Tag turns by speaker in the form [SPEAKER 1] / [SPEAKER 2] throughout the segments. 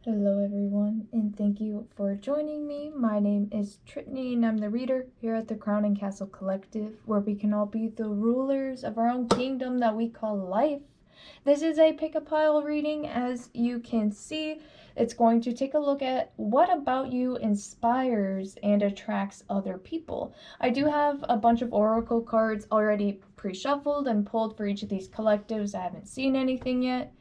[SPEAKER 1] Hello everyone, and thank you for joining me. My name is Trittany, and I'm the reader here at the Crown and Castle Collective, where we can all be the rulers of our own kingdom that we call life. This is a pick-a-pile reading. As you can see, it's going to take a look at what about you inspires and attracts other people. I do have a bunch of oracle cards already pre-shuffled and pulled for each of these collectives. I haven't seen anything yet.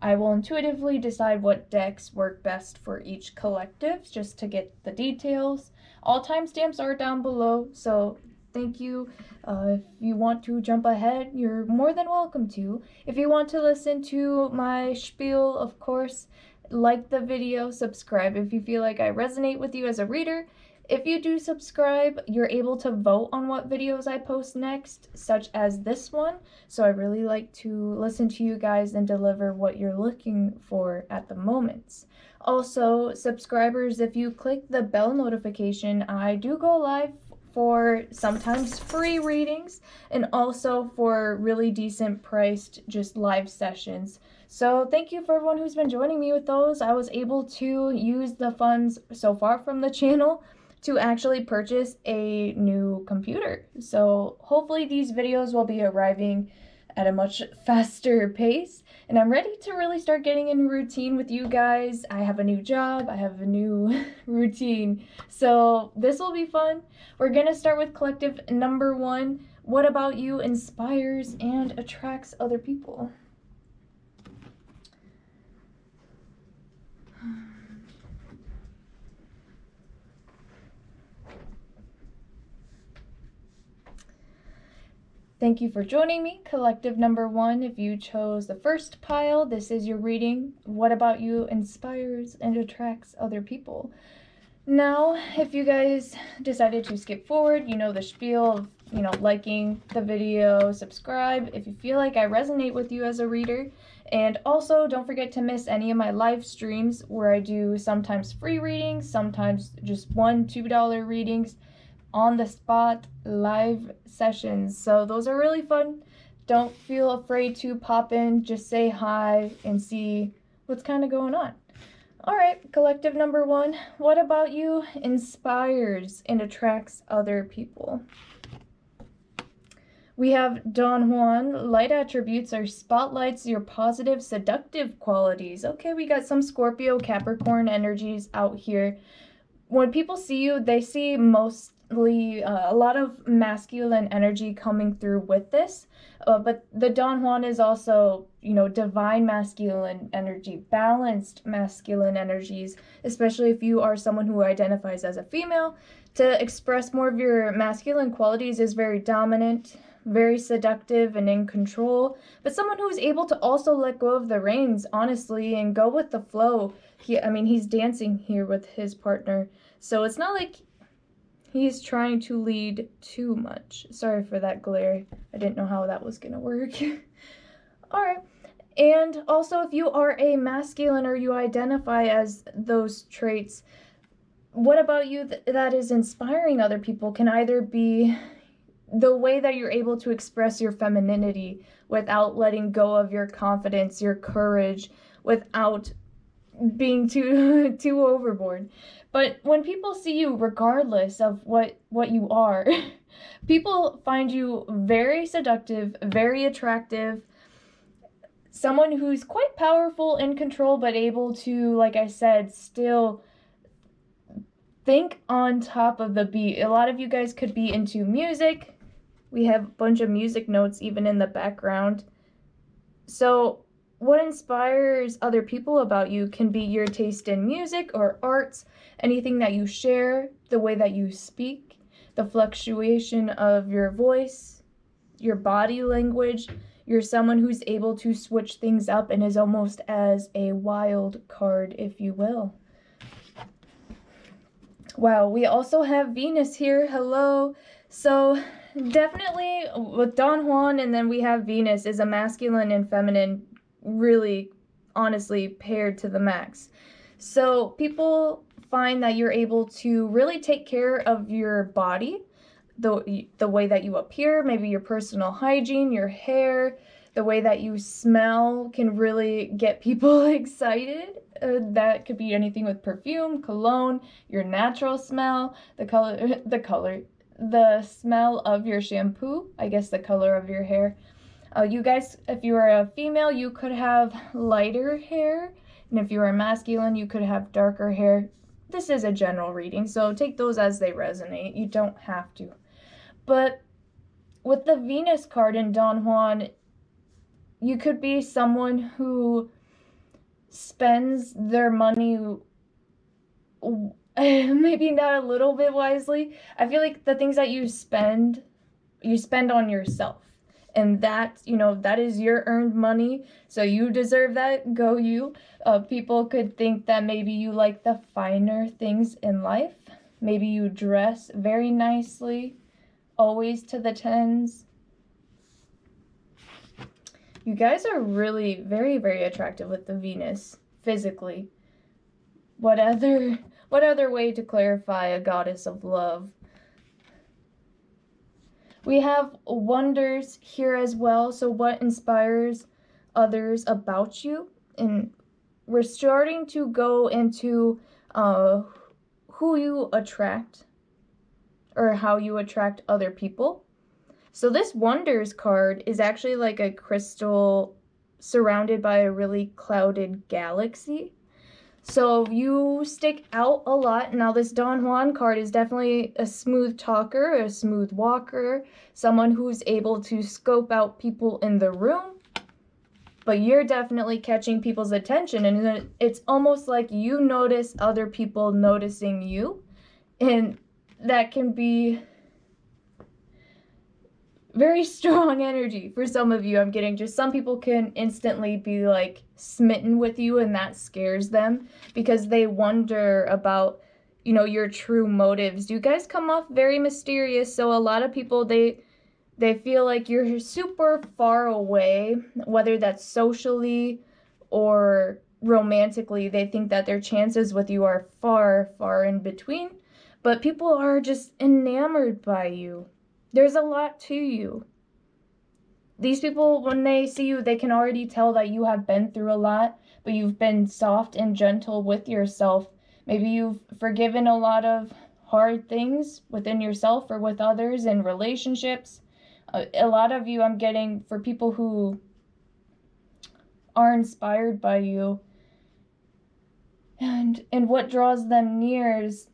[SPEAKER 1] I will intuitively decide what decks work best for each collective, just to get the details. All timestamps are down below, so thank you. If you want to jump ahead, you're more than welcome to. If you want to listen to my spiel, of course, like the video, subscribe if you feel like I resonate with you as a reader. If you do subscribe, you're able to vote on what videos I post next, such as this one. So I really like to listen to you guys and deliver what you're looking for at the moment. Also, subscribers, if you click the bell notification, I do go live for sometimes free readings and also for really decent priced just live sessions. So thank you for everyone who's been joining me with those. I was able to use the funds so far from the channel to actually purchase a new computer. So hopefully these videos will be arriving at a much faster pace, and I'm ready to really start getting in routine with you guys. I have a new job, I have a new routine, so this will be fun. We're gonna start with collective number 1. What about you inspires and attracts other people? Thank you for joining me, collective number 1. If you chose the first pile, this is your reading. What about you inspires and attracts other people? Now, if you guys decided to skip forward, you know the spiel of, liking the video, subscribe if you feel like I resonate with you as a reader. And also, don't forget to miss any of my live streams where I do sometimes free readings, sometimes just $1, $2 readings, on the spot live sessions. So those are really fun. Don't feel afraid to pop in, just say hi and see what's kind of going on. All right, collective number 1. What about you inspires and attracts other people? We have Don Juan. Light attributes are spotlights your positive, seductive qualities. Okay, we got some Scorpio, Capricorn energies out here. When people see you, they see mostly a lot of masculine energy coming through with this. But the Don Juan is also, divine masculine energy, balanced masculine energies, especially if you are someone who identifies as a female. To express more of your masculine qualities is very dominant, very seductive and in control, but someone who is able to also let go of the reins, honestly, and go with the flow. He's dancing here with his partner, so it's not like he's trying to lead too much. Sorry for that glare. I didn't know how that was gonna work. All right. And also, if you are a masculine or you identify as those traits, what about you that is inspiring other people can either be the way that you're able to express your femininity without letting go of your confidence, your courage, without being too overboard. But when people see you, regardless of what you are, people find you very seductive, very attractive, someone who's quite powerful, in control, but able to, like I said, still think on top of the beat. A lot of you guys could be into music. We have a bunch of music notes even in the background. So what inspires other people about you can be your taste in music or arts, anything that you share, the way that you speak, the fluctuation of your voice, your body language. You're someone who's able to switch things up and is almost as a wild card, if you will. Wow, we also have Venus here. Hello. So definitely with Don Juan, and then we have Venus is a masculine and feminine, really honestly paired to the max. So people find that you're able to really take care of your body, the way that you appear, maybe your personal hygiene, your hair, the way that you smell can really get people excited. That could be anything with perfume, cologne, your natural smell, the smell of your shampoo, I guess the color of your hair. You guys, if you are a female, you could have lighter hair, and if you are masculine, you could have darker hair. This is a general reading, so take those as they resonate. You don't have to. But with the Venus card in Don Juan, you could be someone who spends their money maybe not a little bit wisely. I feel like the things that you spend on yourself. And that, that is your earned money. So you deserve that. Go you. People could think that maybe you like the finer things in life. Maybe you dress very nicely. Always to the tens. You guys are really very, very attractive with the Venus physically. What other way to clarify a goddess of love? We have wonders here as well. So what inspires others about you? And we're starting to go into who you attract or how you attract other people. So this wonders card is actually like a crystal surrounded by a really clouded galaxy. So you stick out a lot. Now this Don Juan card is definitely a smooth talker, a smooth walker, someone who's able to scope out people in the room. But you're definitely catching people's attention, and it's almost like you notice other people noticing you. And that can be very strong energy for some of you. I'm getting just some people can instantly be like smitten with you, and that scares them because they wonder about, your true motives. You guys come off very mysterious, so a lot of people, they feel like you're super far away, whether that's socially or romantically. They think that their chances with you are far, far in between, but people are just enamored by you. There's a lot to you. These people, when they see you, they can already tell that you have been through a lot, but you've been soft and gentle with yourself. Maybe you've forgiven a lot of hard things within yourself or with others in relationships. A lot of you, I'm getting, for people who are inspired by you, and what draws them near is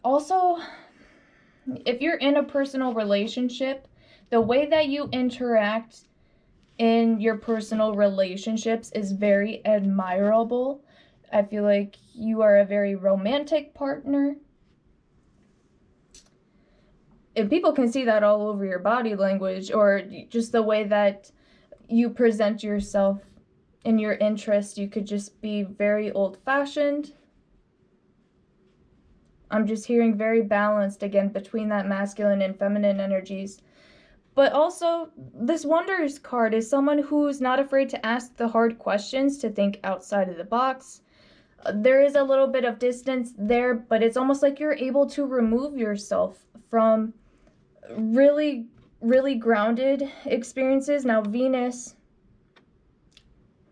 [SPEAKER 1] also, if you're in a personal relationship, the way that you interact in your personal relationships is very admirable. I feel like you are a very romantic partner. And people can see that all over your body language, or just the way that you present yourself in your interest. You could just be very old-fashioned. I'm just hearing very balanced, again, between that masculine and feminine energies. But also, this Wonders card is someone who's not afraid to ask the hard questions, to think outside of the box. There is a little bit of distance there, but it's almost like you're able to remove yourself from really, really grounded experiences. Now, Venus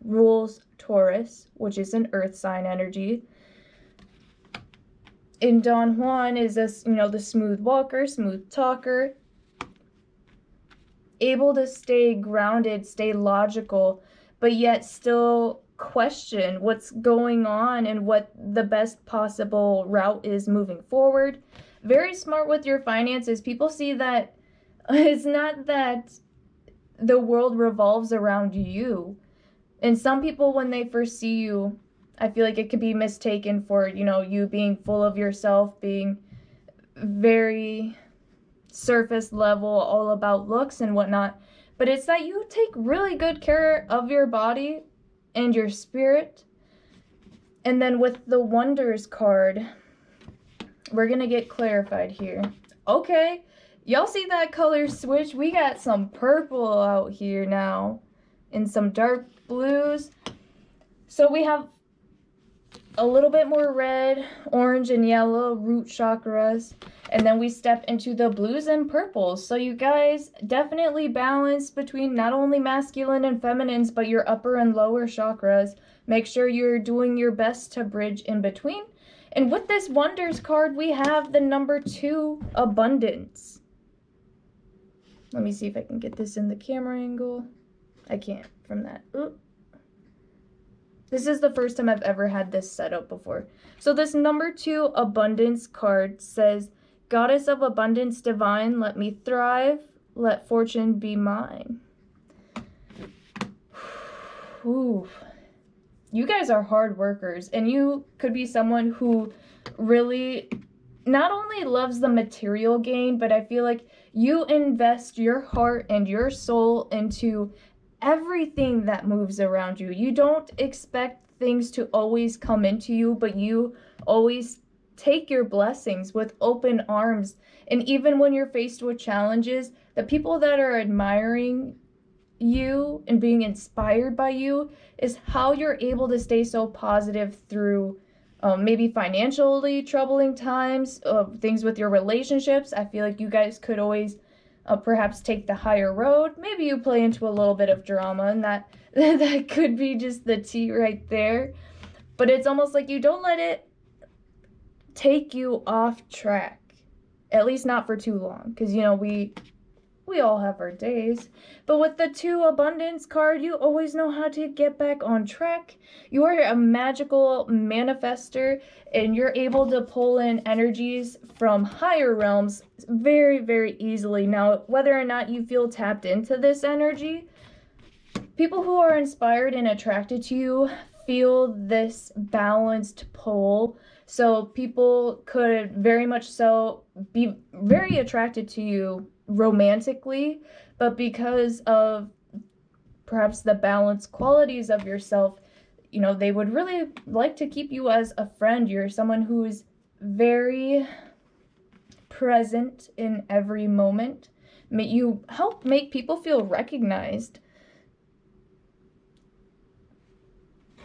[SPEAKER 1] rules Taurus, which is an earth sign energy. In Don Juan is this, the smooth walker, smooth talker, able to stay grounded, stay logical, but yet still question what's going on and what the best possible route is moving forward. Very smart with your finances. People see that it's not that the world revolves around you. And some people, when they first see you, I feel like it could be mistaken for, you being full of yourself, being very surface level, all about looks and whatnot. But it's that you take really good care of your body and your spirit. And then with the Wonders card, we're going to get clarified here. Okay, y'all see that color switch? We got some purple out here now and some dark blues. So we have a little bit more red, orange, and yellow root chakras. And then we step into the blues and purples. So you guys definitely balance between not only masculine and feminines, but your upper and lower chakras. Make sure you're doing your best to bridge in between. And with this Wonders card, we have the number 2, Abundance. Let me see if I can get this in the camera angle. I can't from that. Ooh. This is the first time I've ever had this set up before. So this number 2 Abundance card says, Goddess of Abundance Divine, let me thrive, let fortune be mine. Ooh. You guys are hard workers, and you could be someone who really not only loves the material gain, but I feel like you invest your heart and your soul into everything that moves around you. You don't expect things to always come into you, but you always take your blessings with open arms. And even when you're faced with challenges, the people that are admiring you and being inspired by you is how you're able to stay so positive through maybe financially troubling times, things with your relationships. I feel like you guys could always perhaps take the higher road. Maybe you play into a little bit of drama, and that could be just the tea right there. But it's almost like you don't let it take you off track, at least not for too long, because you know we all have our days. But with the 2 Abundance card, you always know how to get back on track. You are a magical manifester, and you're able to pull in energies from higher realms very, very easily. Now, whether or not you feel tapped into this energy, people who are inspired and attracted to you feel this balanced pull. So people could very much so be very attracted to you romantically, but because of perhaps the balanced qualities of yourself, you know, they would really like to keep you as a friend. You're someone who is very present in every moment. You help make people feel recognized.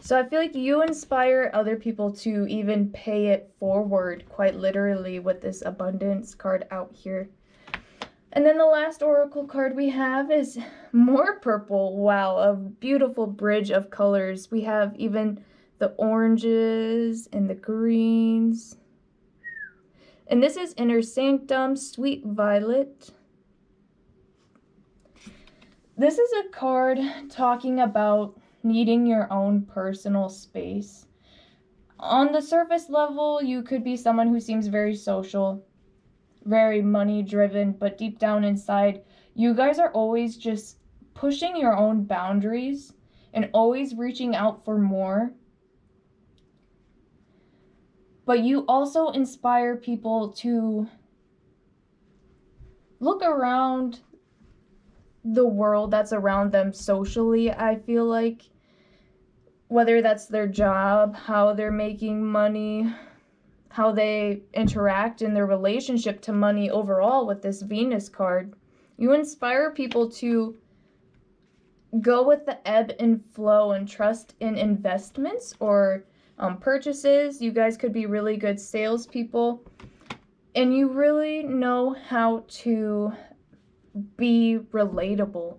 [SPEAKER 1] So I feel like you inspire other people to even pay it forward, quite literally, with this Abundance card out here. And then the last oracle card we have is more purple. Wow, a beautiful bridge of colors. We have even the oranges and the greens. And this is Inner Sanctum, Sweet Violet. This is a card talking about needing your own personal space. On the surface level, you could be someone who seems very social, very money driven, but deep down inside, you guys are always just pushing your own boundaries and always reaching out for more. But you also inspire people to look around the world that's around them socially. I feel like whether that's their job, how they're making money, how they interact in their relationship to money overall with this Venus card, you inspire people to go with the ebb and flow and trust in investments or purchases. You guys could be really good salespeople, and you really know how to be relatable.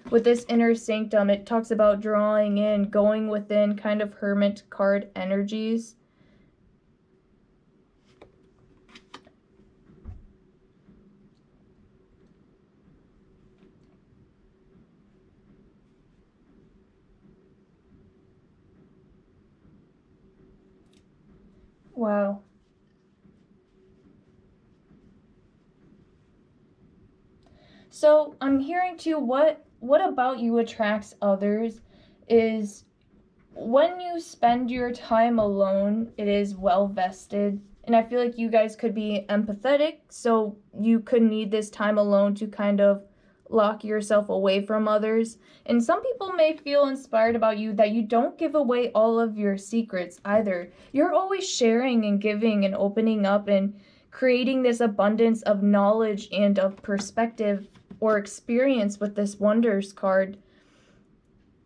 [SPEAKER 1] With this Inner Sanctum, it talks about drawing in, going within, kind of Hermit card energies. Wow. So I'm hearing too, what about you attracts others is when you spend your time alone, it is well vested. And I feel like you guys could be empathetic, so you could need this time alone to kind of lock yourself away from others. And some people may feel inspired about you that you don't give away all of your secrets either. You're always sharing and giving and opening up and creating this abundance of knowledge and of perspective or experience with this Wonders card.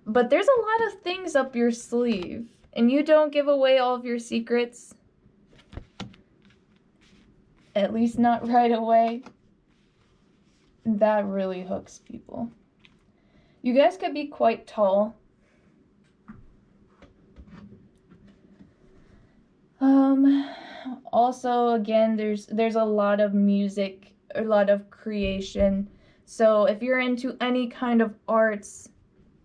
[SPEAKER 1] But there's a lot of things up your sleeve, and you don't give away all of your secrets. at least not right away. That really hooks people. You guys could be quite tall. Also, again, there's a lot of music, a lot of creation. So if you're into any kind of arts,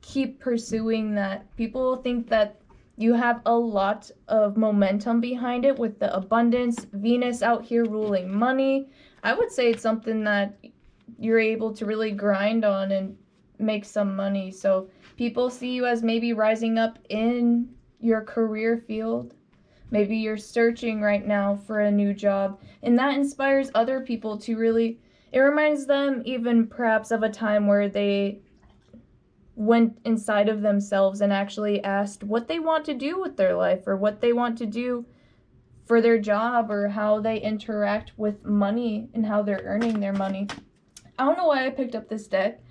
[SPEAKER 1] keep pursuing that. People think that you have a lot of momentum behind it with the abundance, Venus out here ruling money. I would say it's something that you're able to really grind on and make some money. So people see you as maybe rising up in your career field. Maybe you're searching right now for a new job, and that inspires other people to really, it reminds them even perhaps of a time where they went inside of themselves and actually asked what they want to do with their life, or what they want to do for their job, or how they interact with money and how they're earning their money. I don't know why I picked up this deck,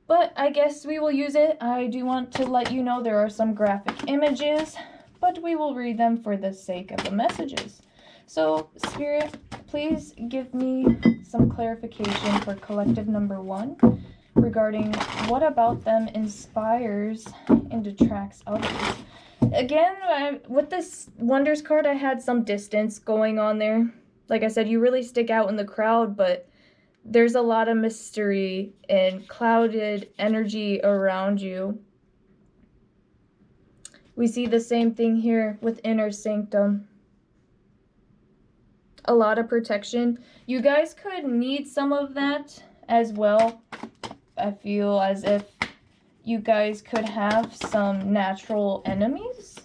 [SPEAKER 1] but I guess we will use it. I do want to let you know there are some graphic images, but we will read them for the sake of the messages. So, Spirit, please give me some clarification for collective number 1 regarding what about them inspires and detracts others. Again, with this Wonders card, I had some distance going on there. Like I said, you really stick out in the crowd, but there's a lot of mystery and clouded energy around you. We see the same thing here with Inner Sanctum. A lot of protection. You guys could need some of that as well. I feel as if you guys could have some natural enemies.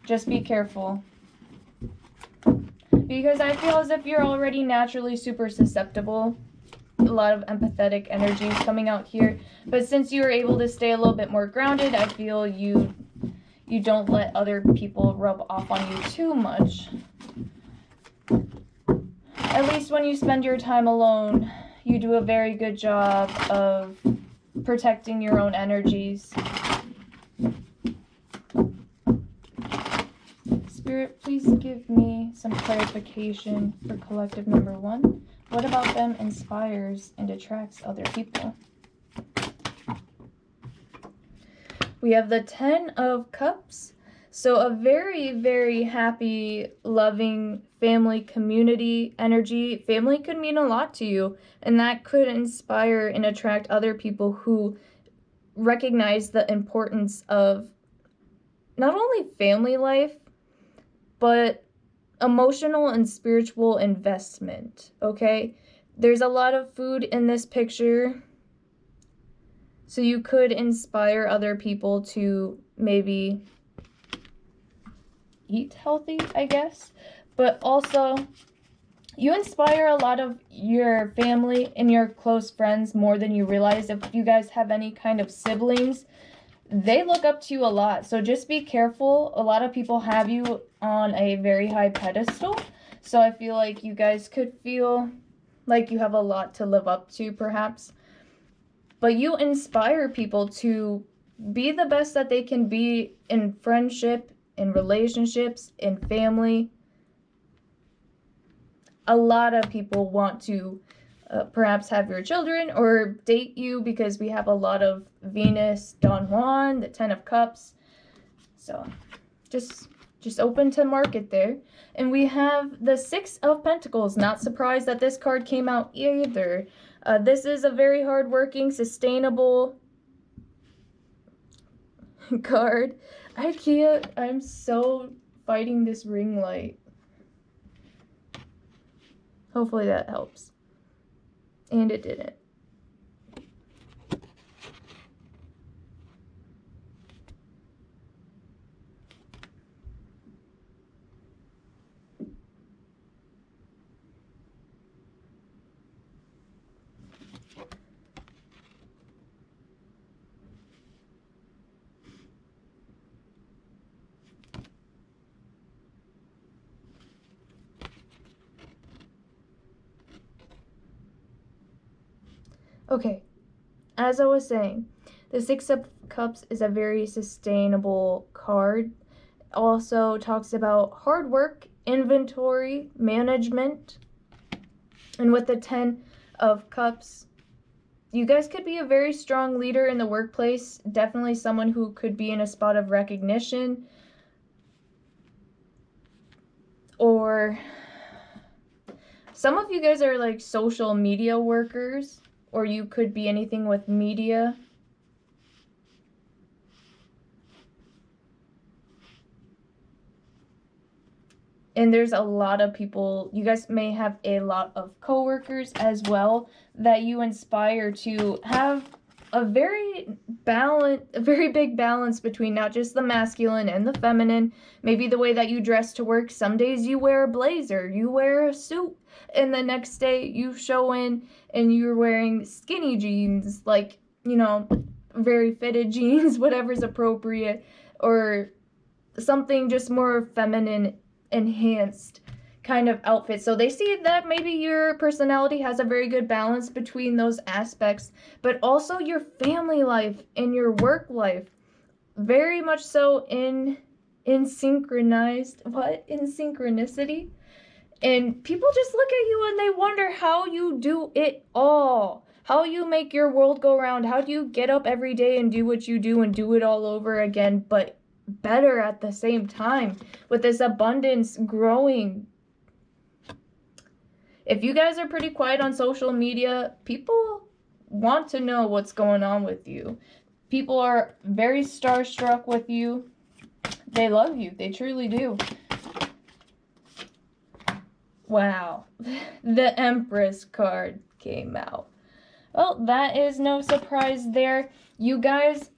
[SPEAKER 1] Just be careful. Because I feel as if you're already naturally super susceptible. A lot of empathetic energies coming out here. But since you are able to stay a little bit more grounded, I feel you don't let other people rub off on you too much. At least when you spend your time alone, you do a very good job of protecting your own energies. Spirit, please give me some clarification for collective number 1. What about them inspires and attracts other people? We have the 10 of Cups. So a very, very happy, loving family community energy. Family could mean a lot to you, and that could inspire and attract other people who recognize the importance of not only family life, but emotional and spiritual investment, okay? There's a lot of food in this picture, so you could inspire other people to maybe eat healthy, I guess. But also, you inspire a lot of your family and your close friends more than you realize. If you guys have any kind of siblings, they look up to you a lot. So just be careful. A lot of people have you on a very high pedestal. So I feel like you guys could feel like you have a lot to live up to, perhaps. But you inspire people to be the best that they can be in friendship, in relationships, in family. A lot of people want to perhaps have your children or date you, because we have a lot of Venus, Don Juan, the 10 of Cups. So just open to market there. And we have the 6 of Pentacles. Not surprised that this card came out either. This is a very hardworking, sustainable card. I'm so fighting this ring light. Hopefully that helps. And it didn't. Okay, as I was saying, the 6 of Cups is a very sustainable card. Also talks about hard work inventory management. And with the 10 of Cups, you guys could be a very strong leader in the workplace. Definitely someone who could be in a spot of recognition. Or some of you guys are like social media workers, or you could be anything with media. And there's a lot of people, you guys may have a lot of coworkers as well that you inspire to have a very big balance between not just the masculine and the feminine. Maybe the way that you dress to work. Some days you wear a blazer, you wear a suit, and the next day you show in and you're wearing skinny jeans, like, you know, very fitted jeans, whatever's appropriate, or something just more feminine enhanced kind of outfit. So they see that maybe your personality has a very good balance between those aspects, but also your family life and your work life, very much so in synchronized, in synchronicity. And people just look at you and they wonder how you do it all, how you make your world go round, how do you get up every day and do what you do and do it all over again, but better at the same time, with this abundance growing. If you guys are pretty quiet on social media, people want to know what's going on with you. People are very starstruck with you. They love you. They truly do. Wow. The Empress card came out. Well, that is no surprise there. You guys,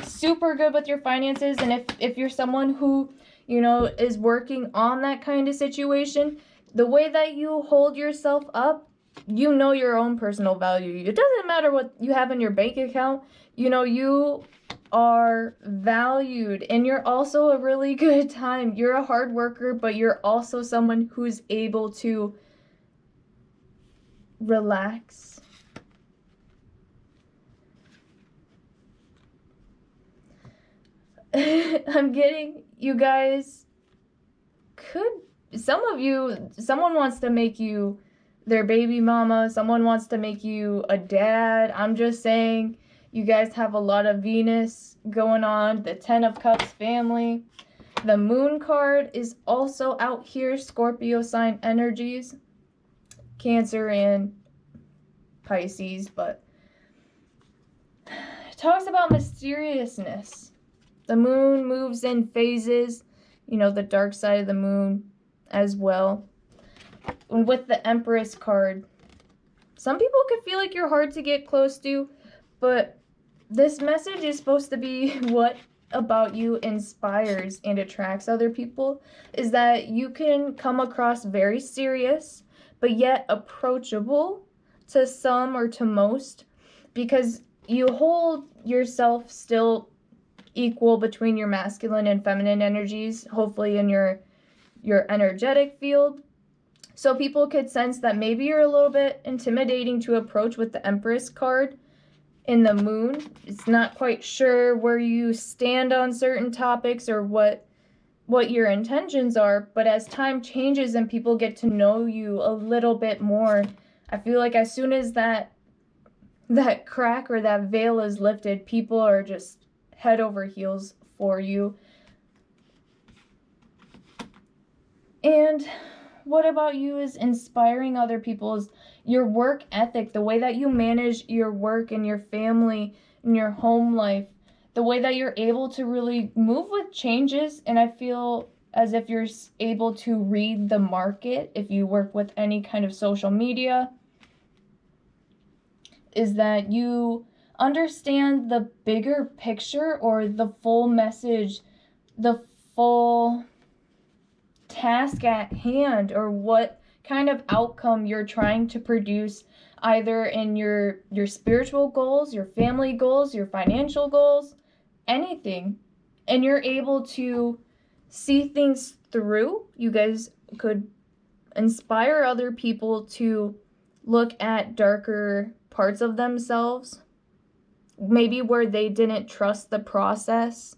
[SPEAKER 1] super good with your finances, and if you're someone who, you know, is working on that kind of situation, the way that you hold yourself up, you know your own personal value. It doesn't matter what you have in your bank account. You know, you are valued, and you're also a really good time. You're a hard worker, but you're also someone who's able to relax. I'm getting, you guys could, someone wants to make you their baby mama, someone wants to make you a dad. I'm just saying, you guys have a lot of Venus going on, the 10 of Cups family. The Moon card is also out here, Scorpio sign energies, Cancer and Pisces, but it talks about mysteriousness. The moon moves in phases, you know, the dark side of the moon as well. And with the Empress card, some people could feel like you're hard to get close to, but this message is supposed to be what about you inspires and attracts other people, is that you can come across very serious, but yet approachable to some or to most, because you hold yourself still equal between your masculine and feminine energies, hopefully in your energetic field. So people could sense that maybe you're a little bit intimidating to approach with the Empress card in the moon. It's not quite sure where you stand on certain topics or what your intentions are, but as time changes and people get to know you a little bit more, I feel like as soon as that crack or that veil is lifted, people are just head over heels for you. And what about you is inspiring other people's, your work ethic, the way that you manage your work and your family and your home life, the way that you're able to really move with changes. And I feel as if you're able to read the market if you work with any kind of social media, is that you understand the bigger picture or the full message, the full task at hand, or what kind of outcome you're trying to produce, either in your spiritual goals, your family goals, your financial goals, anything. And you're able to see things through. You guys could inspire other people to look at darker parts of themselves, maybe where they didn't trust the process.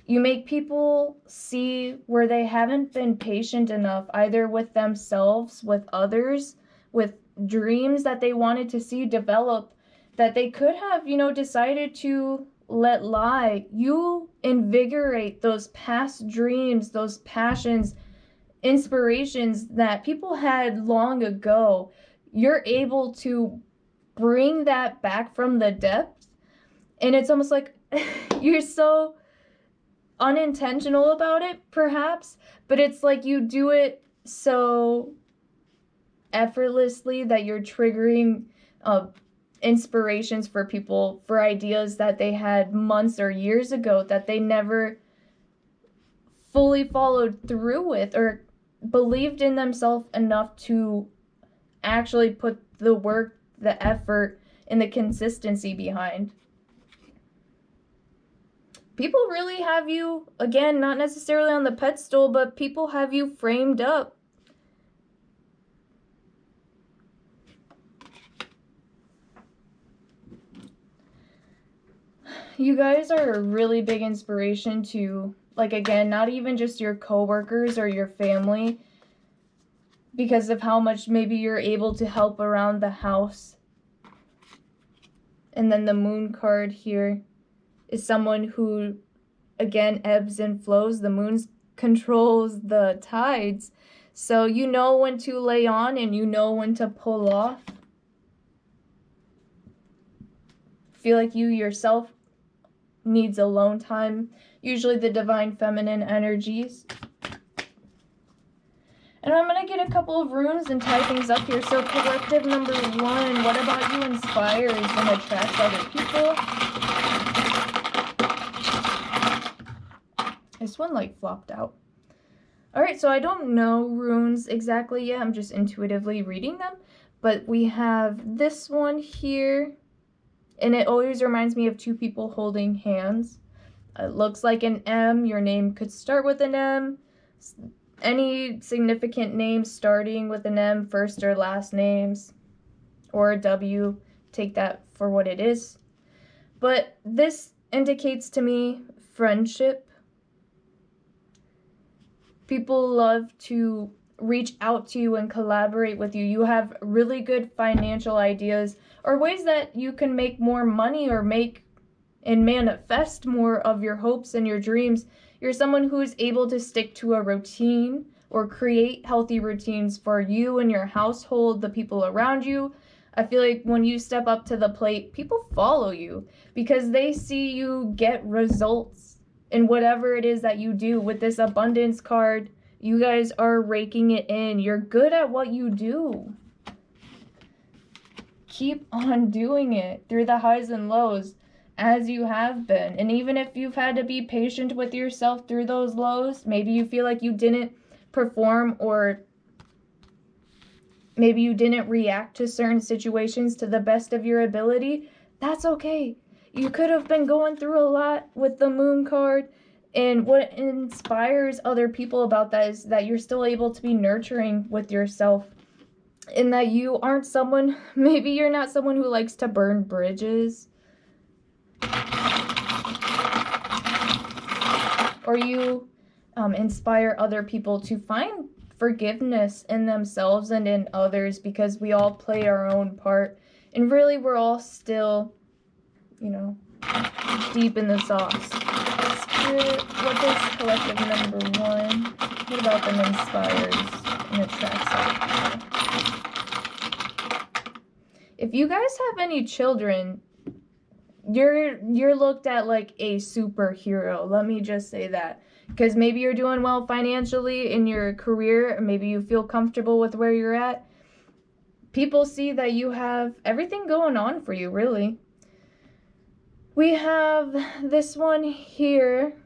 [SPEAKER 1] You make people see where they haven't been patient enough, either with themselves, with others, with dreams that they wanted to see develop, that they could have, you know, decided to let lie. You invigorate those past dreams, those passions, inspirations that people had long ago. You're able to bring that back from the depths, and it's almost like you're so unintentional about it, perhaps, but it's like you do it so effortlessly that you're triggering inspirations for people for ideas that they had months or years ago that they never fully followed through with or believed in themselves enough to actually put the work, the effort, and the consistency behind. People really have you, again, not necessarily on the pedestal, but people have you framed up. You guys are a really big inspiration to, like, again, not even just your coworkers or your family, because of how much maybe you're able to help around the house. And then the moon card here is someone who, again, ebbs and flows. The moon controls the tides. So you know when to lay on and you know when to pull off. Feel like you yourself needs alone time. Usually the divine feminine energies. And I'm going to get a couple of runes and tie things up here. So collective number 1, what about you inspires and attracts other people? This one like flopped out. Alright, so I don't know runes exactly yet. I'm just intuitively reading them. But we have this one here. And it always reminds me of two people holding hands. It looks like an M. Your name could start with an M. Any significant names starting with an M, first or last names, or a W, take that for what it is. But this indicates to me friendship. People love to reach out to you and collaborate with you. You have really good financial ideas or ways that you can make more money or make and manifest more of your hopes and your dreams. You're someone who is able to stick to a routine or create healthy routines for you and your household, the people around you. I feel like when you step up to the plate, people follow you because they see you get results in whatever it is that you do. With this abundance card, you guys are raking it in. You're good at what you do. Keep on doing it through the highs and lows, as you have been. And even if you've had to be patient with yourself through those lows, maybe you feel like you didn't perform, or maybe you didn't react to certain situations to the best of your ability, that's okay. You could have been going through a lot with the moon card, and what inspires other people about that is that you're still able to be nurturing with yourself, and that you aren't someone, maybe you're not someone who likes to burn bridges, or you inspire other people to find forgiveness in themselves and in others, because we all play our own part, and really we're all still, you know, deep in the sauce. Spirit, what does collective number 1, what about them inspires and attracts other people? If you guys have any children, you're looked at like a superhero. Let me just say that. Because maybe you're doing well financially in your career, or maybe you feel comfortable with where you're at. People see that you have everything going on for you, really. We have this one here.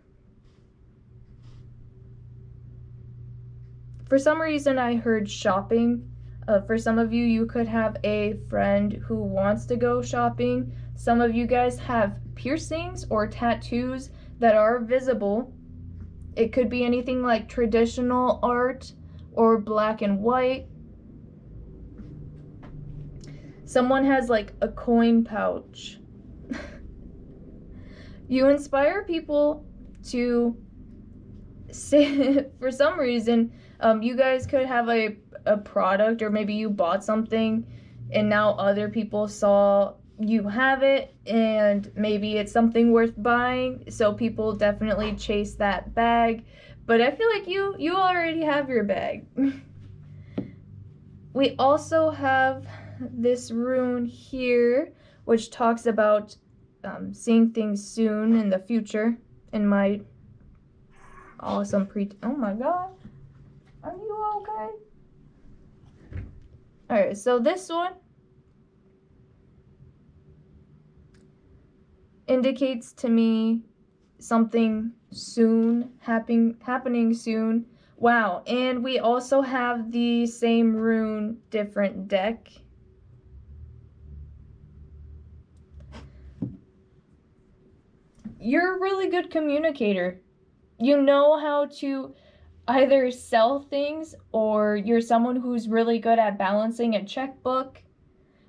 [SPEAKER 1] For some reason, I heard shopping. For some of you, you could have a friend who wants to go shopping. Some of you guys have piercings or tattoos that are visible. It could be anything like traditional art or black and white. Someone has like a coin pouch. You inspire people to say, for some reason, you guys could have a product, or maybe you bought something and now other people saw you have it and maybe it's something worth buying, so people definitely chase that bag. But I feel like you already have your bag. We also have this rune here, which talks about seeing things soon in the future. In my awesome oh my god, are you okay? Alright, so this one indicates to me something soon, happening soon. Wow, and we also have the same rune, different deck. You're a really good communicator. You know how to either sell things, or you're someone who's really good at balancing a checkbook.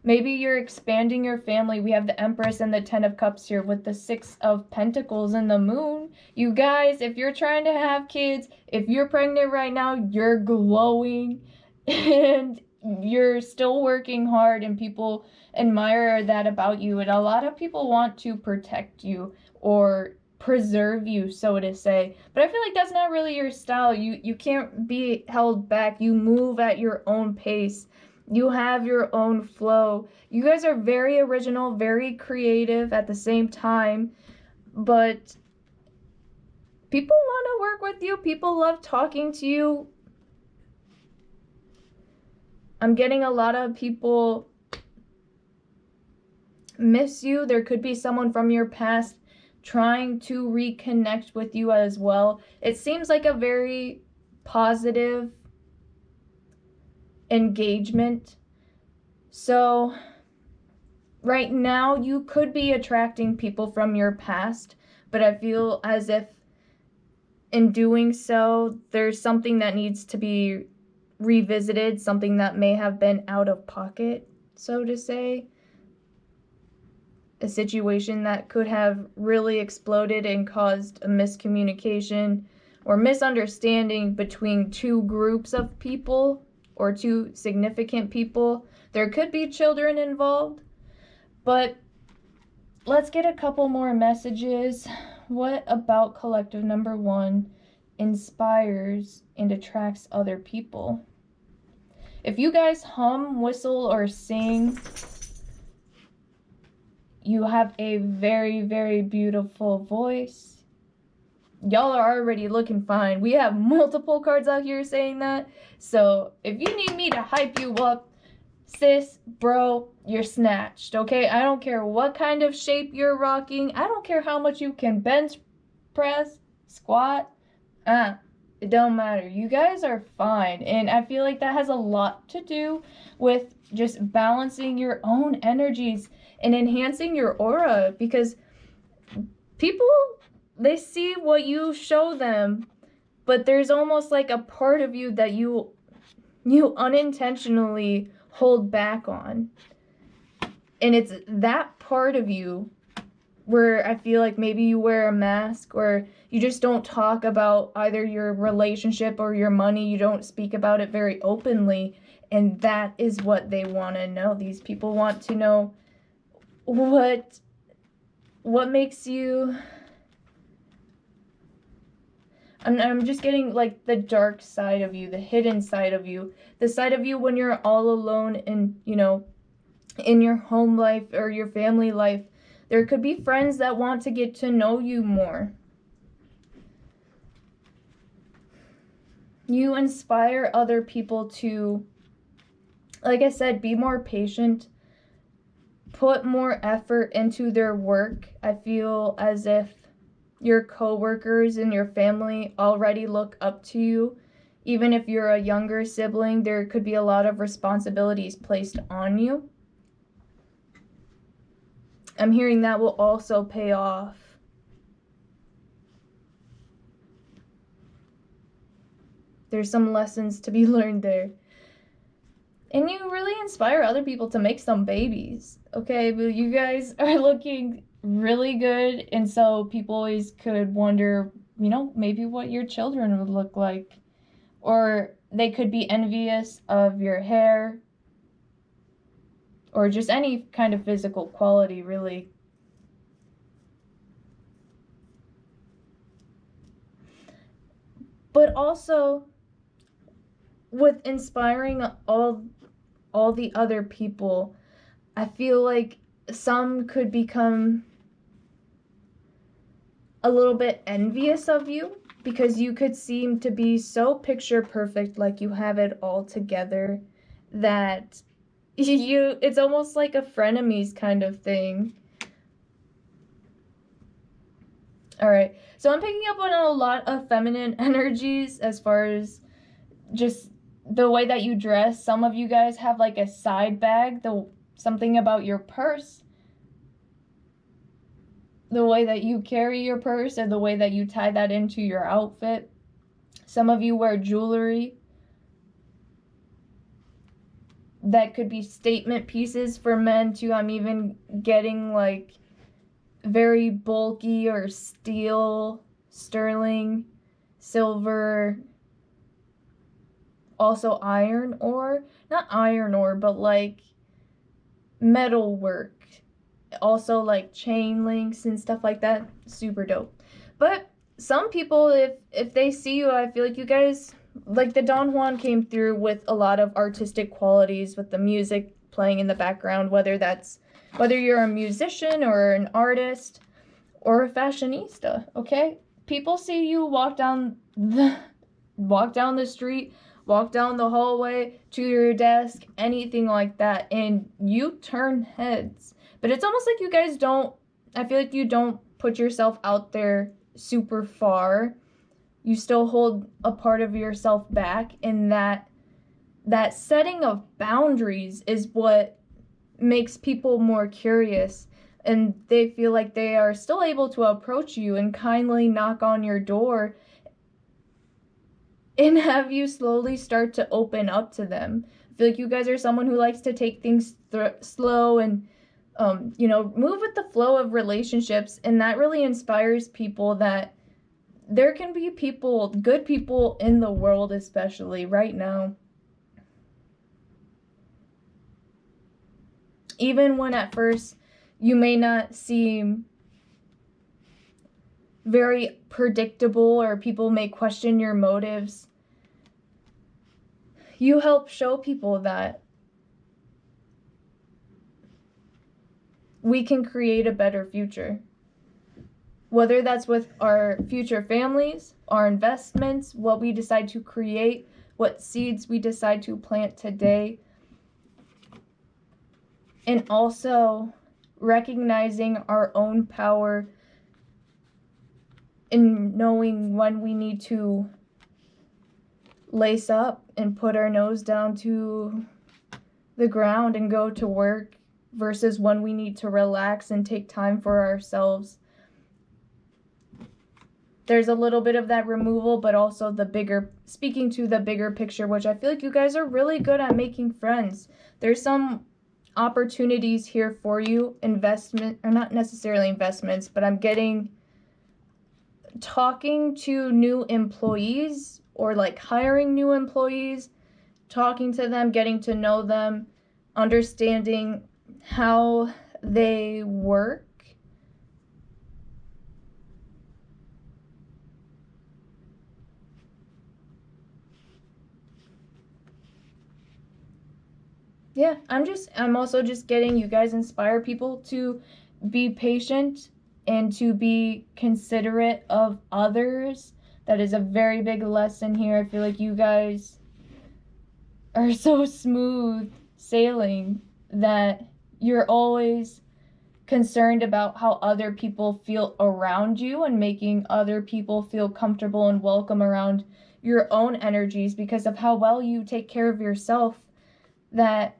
[SPEAKER 1] Maybe you're expanding your family. We have the Empress and the Ten of Cups here with the Six of Pentacles and the Moon. You guys, if you're trying to have kids, if you're pregnant right now, you're glowing and you're still working hard, and people admire that about you. And a lot of people want to protect you or preserve you, so to say. But I feel like that's not really your style. You can't be held back. You move at your own pace. You have your own flow. You guys are very original, very creative at the same time, but people want to work with you. People love talking to you. I'm getting a lot of people miss you. There could be someone from your past trying to reconnect with you as well. It seems like a very positive engagement. So right now you could be attracting people from your past, but I feel as if in doing so there's something that needs to be revisited, something that may have been out of pocket, so to say. A situation that could have really exploded and caused a miscommunication or misunderstanding between two groups of people or two significant people. There could be children involved, but let's get a couple more messages. What about collective number 1 inspires and attracts other people? If you guys hum, whistle, or sing, you have a very, very beautiful voice. Y'all are already looking fine. We have multiple cards out here saying that. So if you need me to hype you up, sis, bro, you're snatched, okay? I don't care what kind of shape you're rocking. I don't care how much you can bench press, squat. It don't matter. You guys are fine. And I feel like that has a lot to do with just balancing your own energies and enhancing your aura, because people, they see what you show them, but there's almost like a part of you that you unintentionally hold back on. And it's that part of you where I feel like maybe you wear a mask, or you just don't talk about either your relationship or your money. You don't speak about it very openly. And that is what they want to know. These people want to know what makes you... I'm just getting like the dark side of you, the hidden side of you, the side of you when you're all alone and, you know, in your home life or your family life. There could be friends that want to get to know you more. You inspire other people to, like I said, be more patient, put more effort into their work. I feel as if your coworkers and your family already look up to you. Even if you're a younger sibling, there could be a lot of responsibilities placed on you. I'm hearing that will also pay off. There's some lessons to be learned there. And you really inspire other people to make some babies. Okay, but you guys are looking really good, and so people always could wonder you know, maybe what your children would look like. Or they could be envious of your hair, or just any kind of physical quality, really. But also, with inspiring all the other people, I feel like some could become a little bit envious of you, because you could seem to be so picture perfect, like you have it all together, that it's almost like a frenemies kind of thing. All right, so I'm picking up on a lot of feminine energies as far as just the way that you dress. Some of you guys have like a side bag, something about your purse, the way that you carry your purse, or the way that you tie that into your outfit. Some of you wear jewelry that could be statement pieces for men too. I'm even getting like very bulky or steel, sterling, silver, also iron ore, not iron ore, but like metal work, also like chain links and stuff like that. Super dope. But some people, if they see you, I feel like you guys, like the Don Juan came through with a lot of artistic qualities with the music playing in the background, whether you're a musician or an artist or a fashionista, okay? People see you walk down the street, walk down the hallway to your desk, anything like that, and you turn heads. But it's almost like you guys I feel like you don't put yourself out there super far. You still hold a part of yourself back, and that setting of boundaries is what makes people more curious, and they feel like they are still able to approach you and kindly knock on your door and have you slowly start to open up to them. I feel like you guys are someone who likes to take things slow and move with the flow of relationships, and that really inspires people that there can be people, good people in the world, especially right now. Even when at first you may not seem very predictable, or people may question your motives, you help show people that we can create a better future. Whether that's with our future families, our investments, what we decide to create, what seeds we decide to plant today. And also recognizing our own power in knowing when we need to lace up and put our nose down to the ground and go to work, versus when we need to relax and take time for ourselves. There's a little bit of that removal, but also speaking to the bigger picture, which I feel like you guys are really good at making friends. There's some opportunities here for you, investment, or not necessarily investments, but I'm getting talking to new employees, or like hiring new employees, talking to them, getting to know them, understanding how they work. Yeah, I'm also just getting you guys inspire people to be patient and to be considerate of others. That is a very big lesson here. I feel like you guys are so smooth sailing that you're always concerned about how other people feel around you, and making other people feel comfortable and welcome around your own energies, because of how well you take care of yourself, that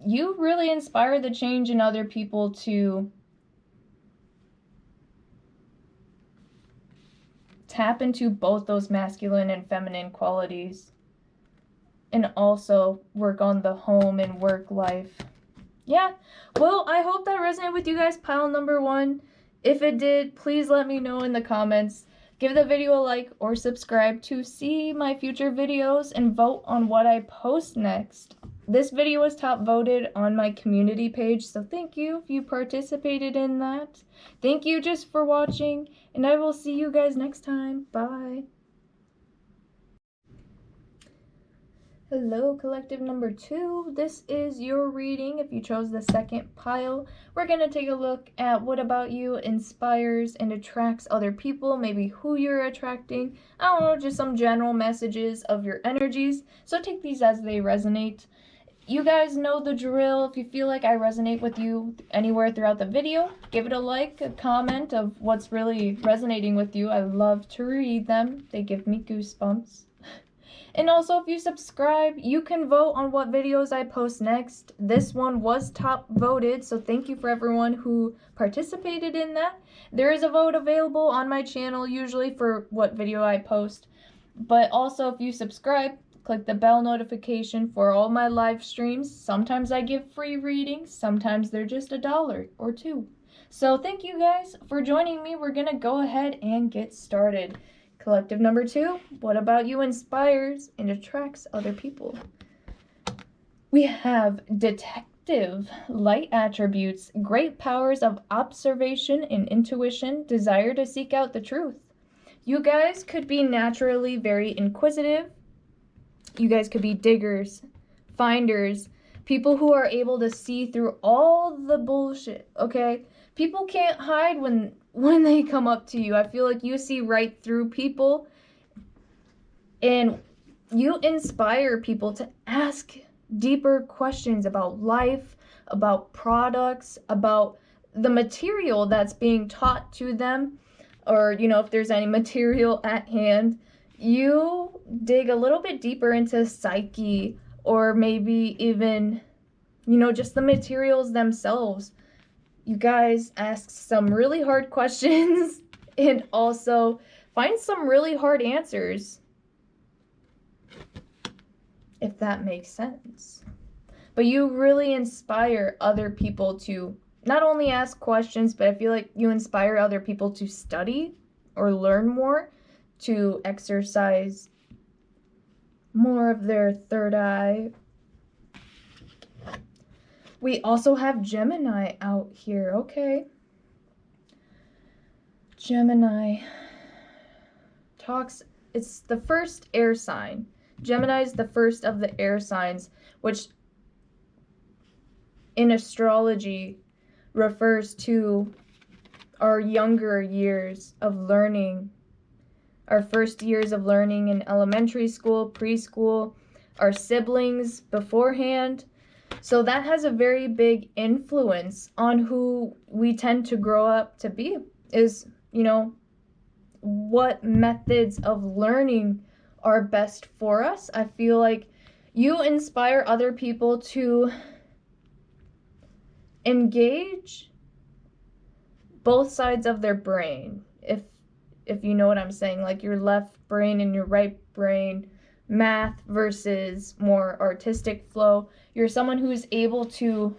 [SPEAKER 1] you really inspire the change in other people to tap into both those masculine and feminine qualities, and also work on the home and work life. Yeah, well, I hope that resonated with you guys, pile number one. If it did, please let me know in the comments. Give the video a like or subscribe to see my future videos and vote on what I post next. This video was top voted on my community page, so thank you if you participated in that. Thank you just for watching, and I will see you guys next time. Bye. Hello, collective number 2. This is your reading if you chose the second pile. We're going to take a look at what about you inspires and attracts other people, maybe who you're attracting. I don't know, just some general messages of your energies. So take these as they resonate. You guys know the drill. If you feel like I resonate with you anywhere throughout the video, give it a like, a comment of what's really resonating with you. I love to read them. They give me goosebumps. And also, if you subscribe, you can vote on what videos I post next. This one was top voted, so thank you for everyone who participated in that. There is a vote available on my channel usually for what video I post. But also, if you subscribe, click the bell notification for all my live streams. Sometimes I give free readings, sometimes they're just $1 or $2. So thank you guys for joining me. We're gonna go ahead and get started. Collective number 2, what about you inspires and attracts other people? We have detective, light attributes, great powers of observation and intuition, desire to seek out the truth. You guys could be naturally very inquisitive. You guys could be diggers, finders, people who are able to see through all the bullshit, okay? People can't hide when they come up to you. I feel like you see right through people, and you inspire people to ask deeper questions about life, about products, about the material that's being taught to them, or, you know, if there's any material at hand. You dig a little bit deeper into psyche, or maybe even, you know, just the materials themselves. You guys ask some really hard questions and also find some really hard answers, if that makes sense. But you really inspire other people to not only ask questions, but I feel like you inspire other people to study or learn more, to exercise more of their third eye. We also have Gemini out here. Okay. Gemini talks, it's the first air sign. Gemini is the first of the air signs, which in astrology refers to our younger years of learning, our first years of learning in elementary school, preschool, our siblings beforehand. So that has a very big influence on who we tend to grow up to be, is, you know, what methods of learning are best for us. I feel like you inspire other people to engage both sides of their brain, if you know what I'm saying, like your left brain and your right brain, math versus more artistic flow. You're someone who's able to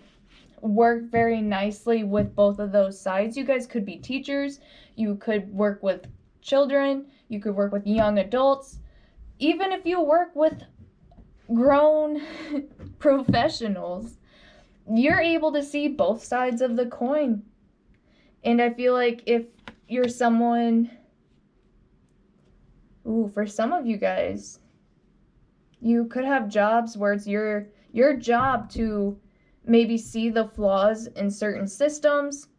[SPEAKER 1] work very nicely with both of those sides. You guys could be teachers, you could work with children, you could work with young adults. Even if you work with grown professionals, you're able to see both sides of the coin. And I feel like if you're someone, for some of you guys, you could have jobs where it's your job to maybe see the flaws in certain systems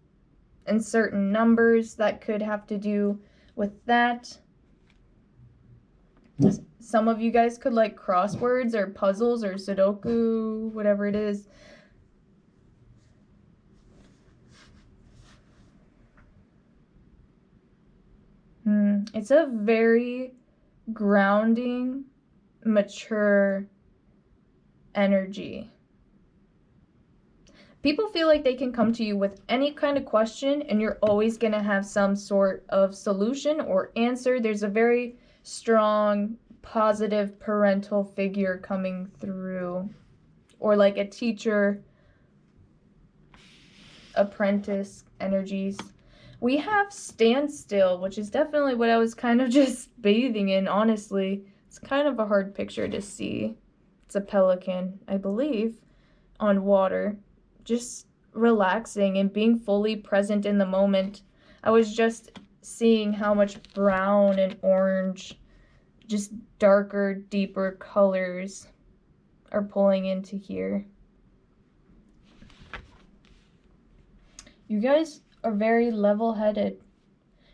[SPEAKER 1] and certain numbers that could have to do with that. Some of you guys could like crosswords or puzzles or Sudoku, whatever it is. It's a very grounding, mature energy. People feel like they can come to you with any kind of question and you're always going to have some sort of solution or answer. There's a very strong, positive parental figure coming through, or like a teacher, apprentice energies. We have standstill, which is definitely what I was kind of just bathing in, honestly. It's kind of a hard picture to see. It's a pelican, I believe, on water. Just relaxing and being fully present in the moment. I was just seeing how much brown and orange, just darker, deeper colors are pulling into here. You guys are very level-headed.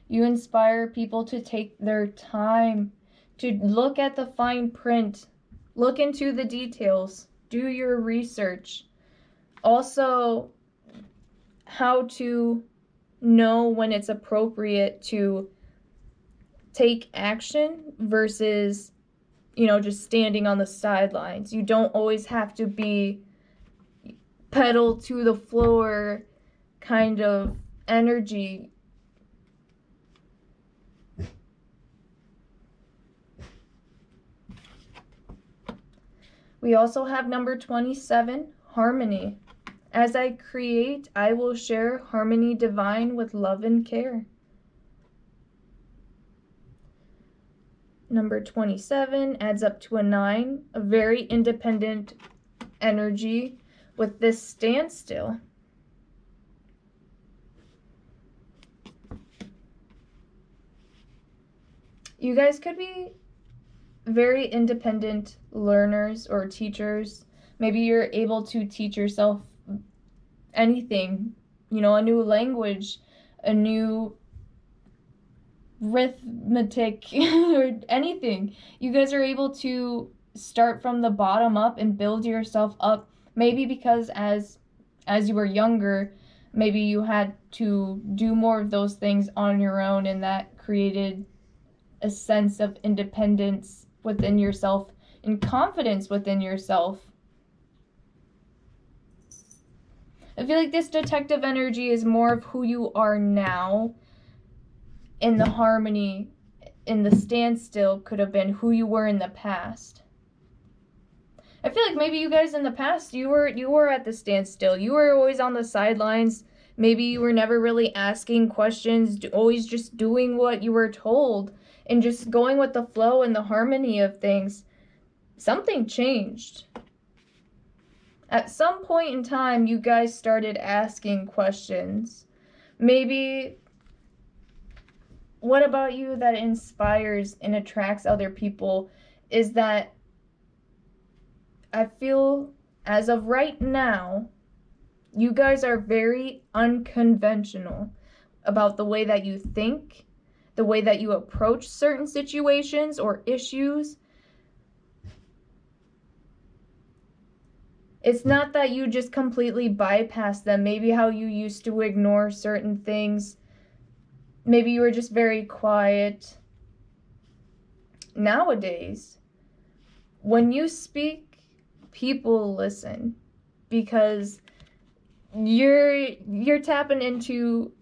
[SPEAKER 1] You inspire people to take their time to look at the fine print, look into the details, do your research. Also, how to know when it's appropriate to take action versus, you know, just standing on the sidelines. You don't always have to be pedal to the floor kind of energy. We also have number 27, harmony. As I create, I will share harmony divine with love and care. Number 27 adds up to a 9, a very independent energy with this standstill. You guys could be very independent learners or teachers. Maybe you're able to teach yourself anything, you know, a new language, a new arithmetic, or anything. You guys are able to start from the bottom up and build yourself up. Maybe because as you were younger, maybe you had to do more of those things on your own, and that created a sense of independence within yourself and confidence within yourself. I feel like this detective energy is more of who you are now, and the harmony in the standstill could have been who you were in the past. I feel like maybe you guys in the past, you were at the standstill. You were always on the sidelines. Maybe you were never really asking questions, always just doing what you were told and just going with the flow and the harmony of things. Something changed. At some point in time, you guys started asking questions. Maybe, what about you that inspires and attracts other people is that I feel as of right now, you guys are very unconventional about the way that you think, the way that you approach certain situations or issues. It's not that you just completely bypass them. Maybe how you used to ignore certain things. Maybe you were just very quiet. Nowadays, when you speak, people listen because you're tapping into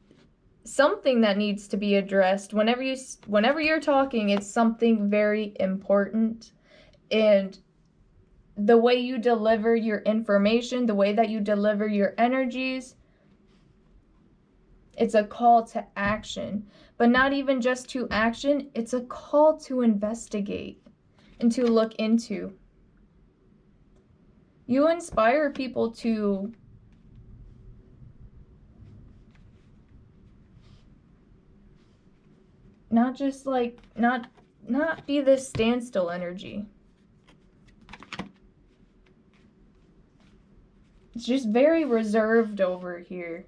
[SPEAKER 1] something that needs to be addressed. Whenever you're talking, it's something very important, and the way you deliver your information, the way that you deliver your energies, it's a call to action. But not even just to action, it's a call to investigate and to look into. You inspire people to not just like, not be this standstill energy. It's just very reserved over here.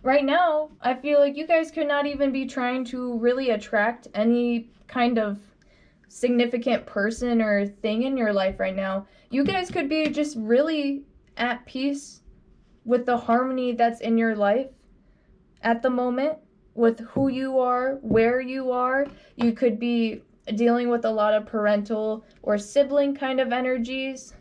[SPEAKER 1] Right now, I feel like you guys could not even be trying to really attract any kind of significant person or thing in your life right now. You guys could be just really at peace with the harmony that's in your life at the moment, with who you are, where you are. You could be dealing with a lot of parental or sibling kind of energies.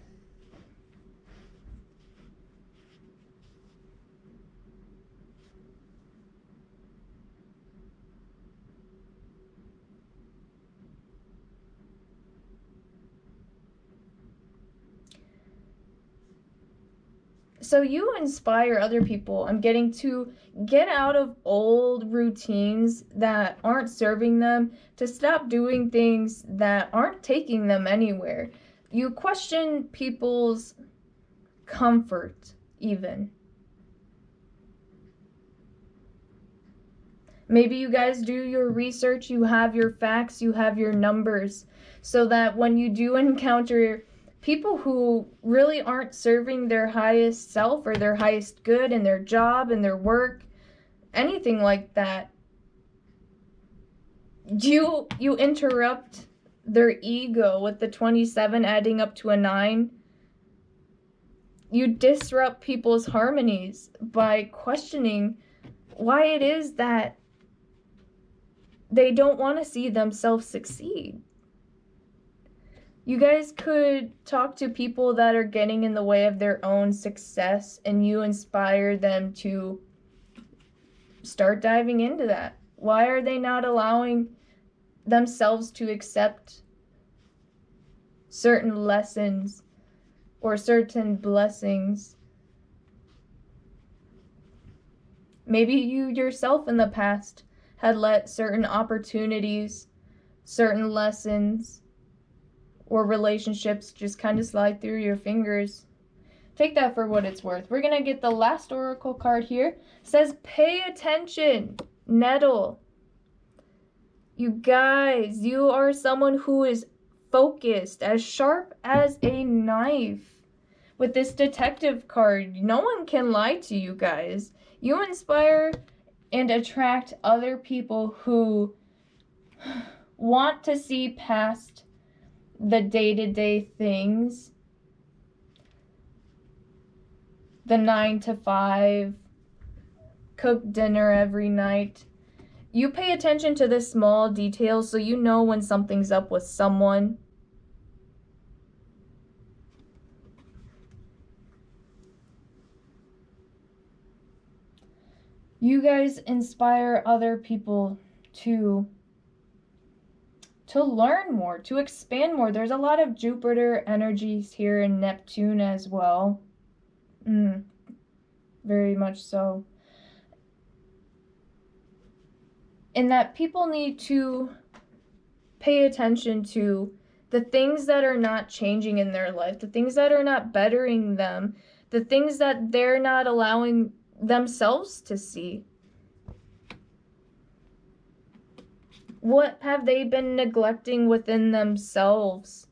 [SPEAKER 1] So you inspire other people. I'm getting to get out of old routines that aren't serving them, to stop doing things that aren't taking them anywhere. You question people's comfort, even. Maybe you guys do your research, you have your facts, you have your numbers, so that when you do encounter people who really aren't serving their highest self or their highest good in their job, in their work, anything like that, you interrupt their ego with the 27 adding up to a 9. You disrupt people's harmonies by questioning why it is that they don't want to see themselves succeed. You guys could talk to people that are getting in the way of their own success, and you inspire them to start diving into that. Why are they not allowing themselves to accept certain lessons or certain blessings? Maybe you yourself in the past had let certain opportunities, certain lessons, or relationships just kind of slide through your fingers. Take that for what it's worth. We're going to get the last oracle card here. It says, pay attention, nettle. You guys, you are someone who is focused, as sharp as a knife. With this detective card, no one can lie to you guys. You inspire and attract other people who want to see past the day-to-day things, the 9 to 5, cook dinner every night. You pay attention to the small details, so you know when something's up with someone. You guys inspire other people to learn more, to expand more. There's a lot of Jupiter energies here in Neptune as well. Very much so. And that people need to pay attention to the things that are not changing in their life, the things that are not bettering them, the things that they're not allowing themselves to see. What have they been neglecting within themselves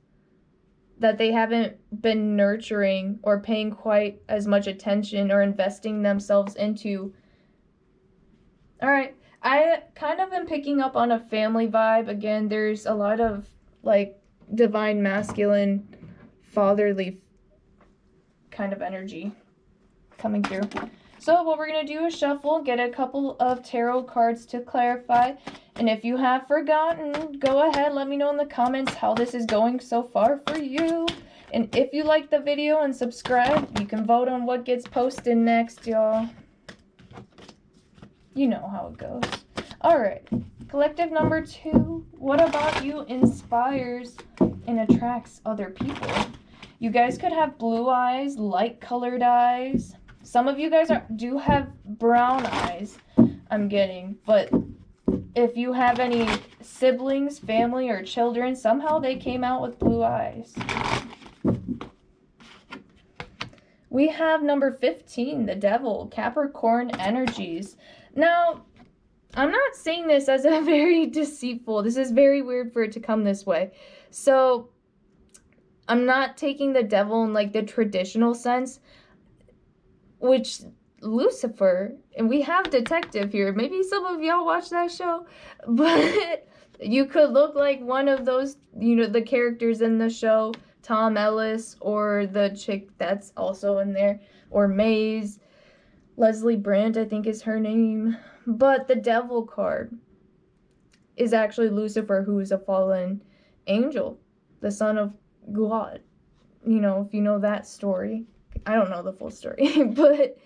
[SPEAKER 1] that they haven't been nurturing or paying quite as much attention or investing themselves into? All right, I kind of am picking up on a family vibe. Again, there's a lot of like divine masculine, fatherly kind of energy coming through. So what we're going to do is shuffle, get a couple of tarot cards to clarify. And if you have forgotten, go ahead, let me know in the comments how this is going so far for you. And if you like the video and subscribe, you can vote on what gets posted next, y'all. You know how it goes. Alright, collective number 2. What about you inspires and attracts other people? You guys could have blue eyes, light colored eyes. Some of you guys do have brown eyes, I'm getting. But if you have any siblings, family, or children, somehow they came out with blue eyes. We have number 15, the devil, Capricorn energies. Now, I'm not saying this as a very deceitful. This is very weird for it to come this way. So, I'm not taking the devil in like the traditional sense, which Lucifer, and we have detective here. Maybe some of y'all watch that show, but you could look like one of those, you know, the characters in the show, Tom Ellis, or the chick that's also in there, or Maze. Leslie Brandt, I think is her name. But the devil card is actually Lucifer, who is a fallen angel, the son of God. You know, if you know that story. I don't know the full story, but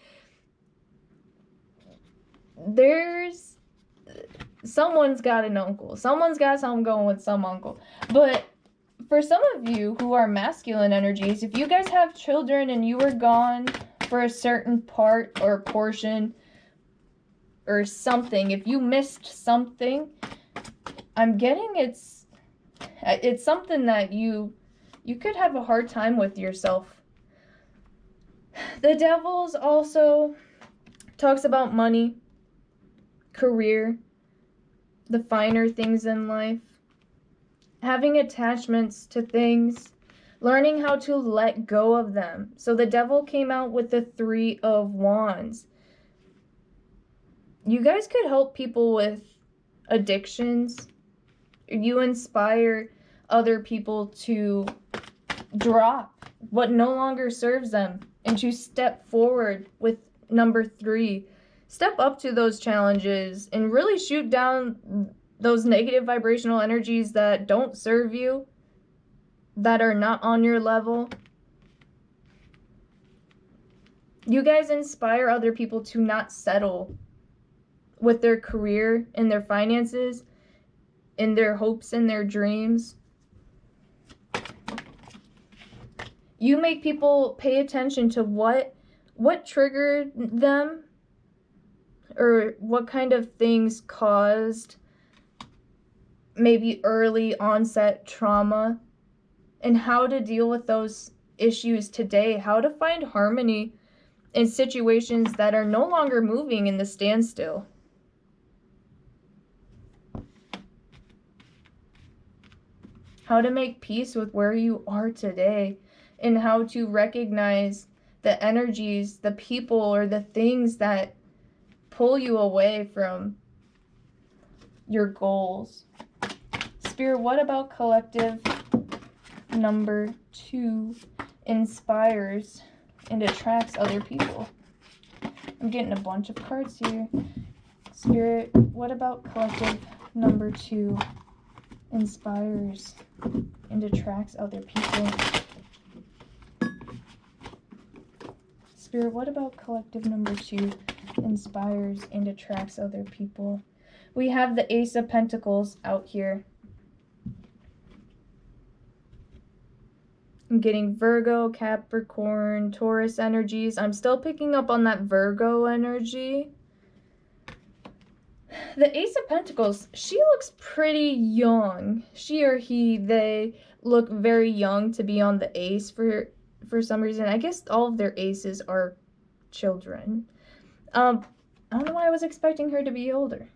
[SPEAKER 1] someone's got an uncle. Someone's got something going with some uncle. But for some of you who are masculine energies, if you guys have children and you were gone for a certain part or portion or something. If you missed something, I'm getting it's something that you could have a hard time with yourself. The Devil's also talks about money, career, the finer things in life, having attachments to things, learning how to let go of them. So the Devil came out with the 3 of Wands. You guys could help people with addictions. You inspire other people to drop what no longer serves them and to step forward with number 3. Step up to those challenges and really shoot down those negative vibrational energies that don't serve you, that are not on your level. You guys inspire other people to not settle with their career and their finances, in their hopes and their dreams. You make people pay attention to what triggered them, or what kind of things caused maybe early onset trauma, and how to deal with those issues today, how to find harmony in situations that are no longer moving in the standstill. How to make peace with where you are today, and how to recognize the energies, the people, or the things that pull you away from your goals. Spirit, what about collective number 2 inspires and attracts other people? I'm getting a bunch of cards here. Spirit, what about collective number 2 inspires and attracts other people? Spirit, what about collective number 2 inspires and attracts other people? We have the Ace of Pentacles out here. I'm getting Virgo, Capricorn, Taurus energies. I'm still picking up on that Virgo energy. The Ace of Pentacles, she looks pretty young. She or he, they look very young to be on the Ace for some reason. I guess all of their aces are children. I don't know why I was expecting her to be older.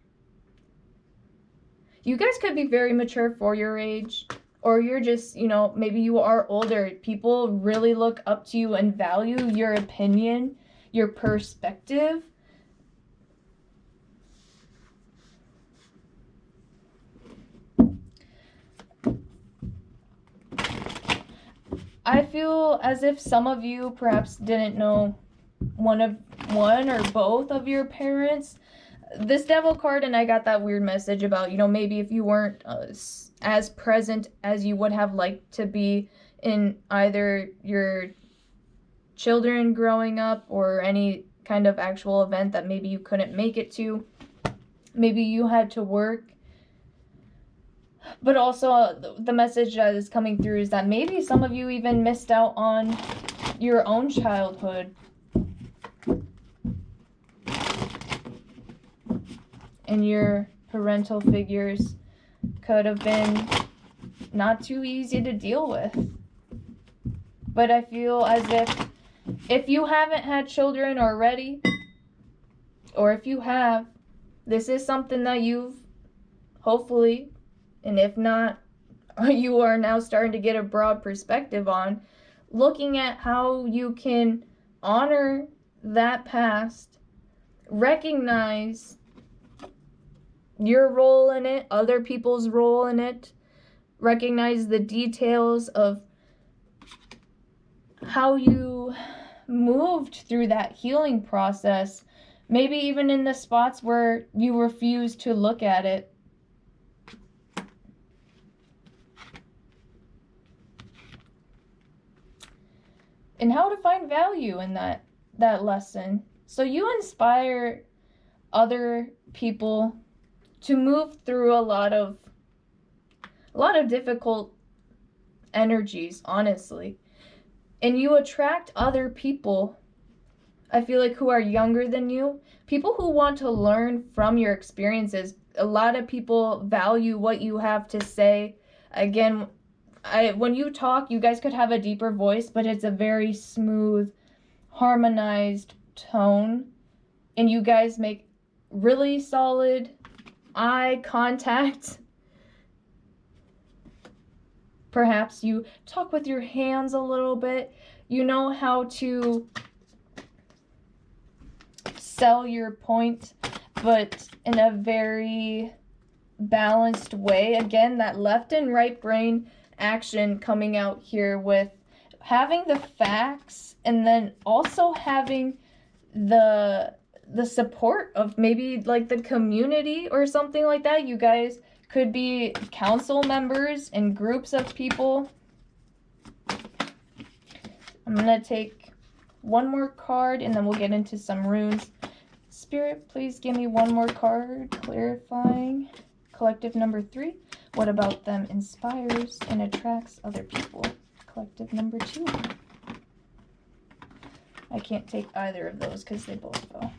[SPEAKER 1] You guys could be very mature for your age, or you're just, maybe you are older. People really look up to you and value your opinion, your perspective. I feel as if some of you perhaps didn't know one or both of your parents. This Devil card, and I got that weird message about, maybe if you weren't as present as you would have liked to be in either your children growing up or any kind of actual event that maybe you couldn't make it to. Maybe you had to work. But also, the message that is coming through is that maybe some of you even missed out on your own childhood. And your parental figures could have been not too easy to deal with. But I feel as if you haven't had children already, or if you have, this is something that you've hopefully, and if not, you are now starting to get a broad perspective on, looking at how you can honor that past, recognize your role in it, other people's role in it, recognize the details of how you moved through that healing process, maybe even in the spots where you refuse to look at it. And how to find value in that lesson. So you inspire other people to move through a lot of difficult energies, honestly. And you attract other people I feel like, who are younger than you. People who want to learn from your experiences. A lot of people value what you have to say. Again, when you talk, you guys could have a deeper voice, but it's a very smooth, harmonized tone. And you guys make really solid eye contact. Perhaps you talk with your hands a little bit. You know how to sell your point, but in a very balanced way. Again, that left and right brain action coming out here with having the facts and then also having the support of maybe like the community or something like that. You guys could be council members and groups of people. I'm gonna take one more card and then we'll get into some runes. Spirit, please give me one more card clarifying. Collective number 3. What about them inspires and attracts other people? Collective number 2. I can't take either of those because they both fell.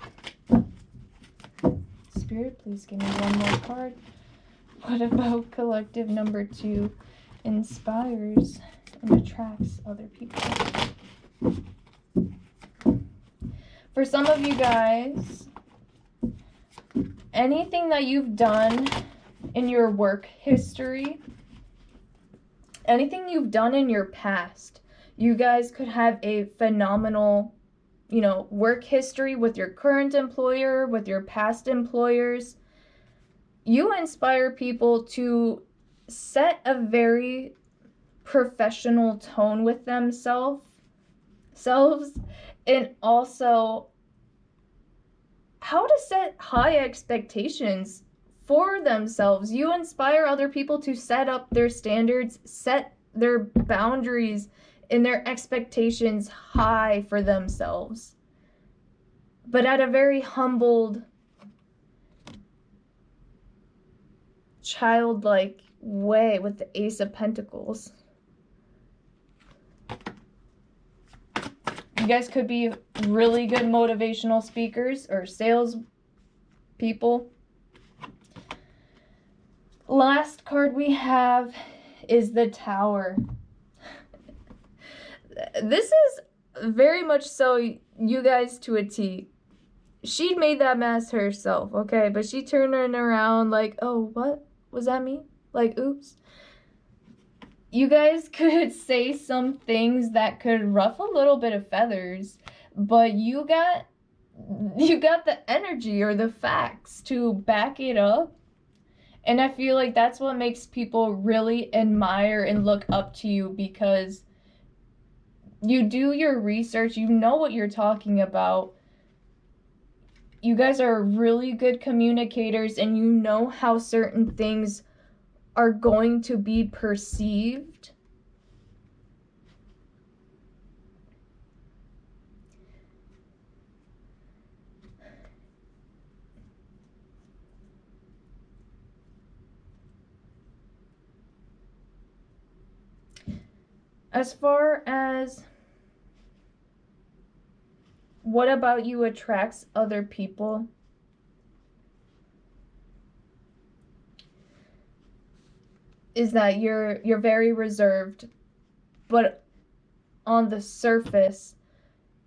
[SPEAKER 1] Spirit, please give me one more card. What about collective number 2? Inspires and attracts other people. For some of you guys, anything that you've done in your work history, anything you've done in your past, you guys could have a phenomenal, work history with your current employer, with your past employers. You inspire people to set a very professional tone with themselves, and also how to set high expectations for themselves. You inspire other people to set up their standards, set their boundaries and their expectations high for themselves, but at a very humbled, childlike way with the Ace of Pentacles. You guys could be really good motivational speakers or sales people. Last card we have is the Tower. This is very much so you guys to a T. She made that mess herself, okay? But she turned it around like, oh, what? Was that me? Like, oops. You guys could say some things that could ruffle a little bit of feathers, but you got the energy or the facts to back it up. And I feel like that's what makes people really admire and look up to you, because you do your research, you know what you're talking about. You guys are really good communicators and you know how certain things are going to be perceived. As far as what about you attracts other people, is that you're very reserved, but on the surface,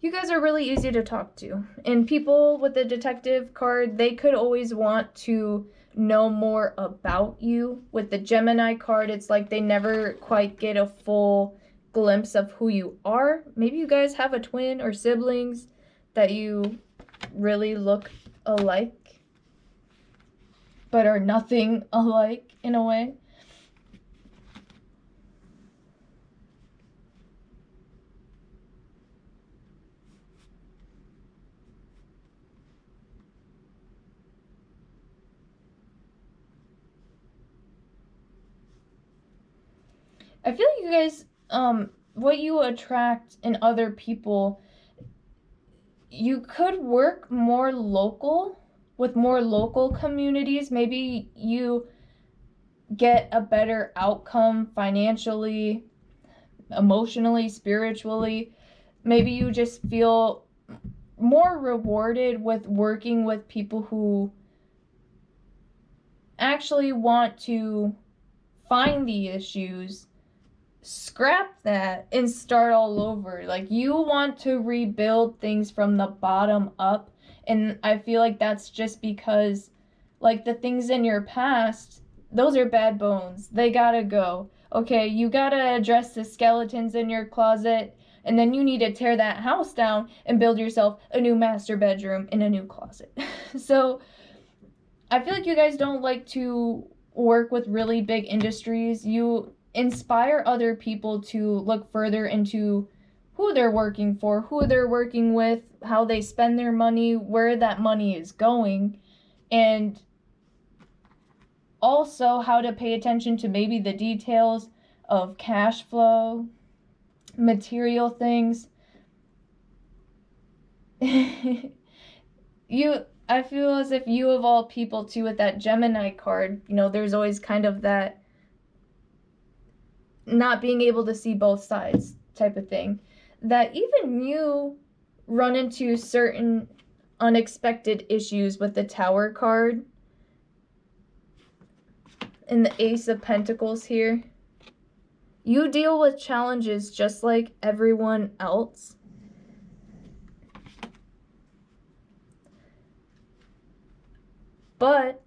[SPEAKER 1] you guys are really easy to talk to. And people with the detective card, they could always want to know more about you. With the Gemini card, it's like they never quite get a full glimpse of who you are. Maybe you guys have a twin or siblings that you really look alike, but are nothing alike in a way. I feel like you guys, what you attract in other people, you could work more local, with more local communities. Maybe you get a better outcome financially, emotionally, spiritually. Maybe you just feel more rewarded with working with people who actually want to find the issues, scrap that, and start all over. Like, you want to rebuild things from the bottom up, and I feel like that's just because, like, the things in your past, those are bad bones. They gotta go. Okay, you gotta address the skeletons in your closet, and then you need to tear that house down and build yourself a new master bedroom and a new closet. So I feel like you guys don't like to work with really big industries. You inspire other people to look further into who they're working for, who they're working with, how they spend their money, where that money is going, and also how to pay attention to maybe the details of cash flow, material things. I feel as if you of all people too, with that Gemini card, you know, there's always kind of that not being able to see both sides type of thing, that even you run into certain unexpected issues with the Tower card and the Ace of Pentacles here. You deal with challenges just like everyone else. But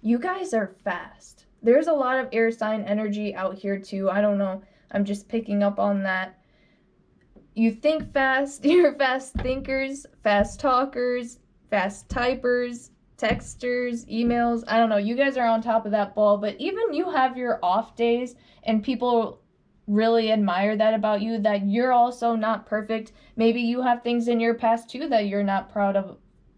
[SPEAKER 1] you guys are fast. There's a lot of air sign energy out here too. I don't know. I'm just picking up on that. You think fast. You're fast thinkers, fast talkers, fast typers, texters, emails. I don't know. You guys are on top of that ball. But even you have your off days, and people really admire that about you, that you're also not perfect. Maybe you have things in your past too that you're not proud of.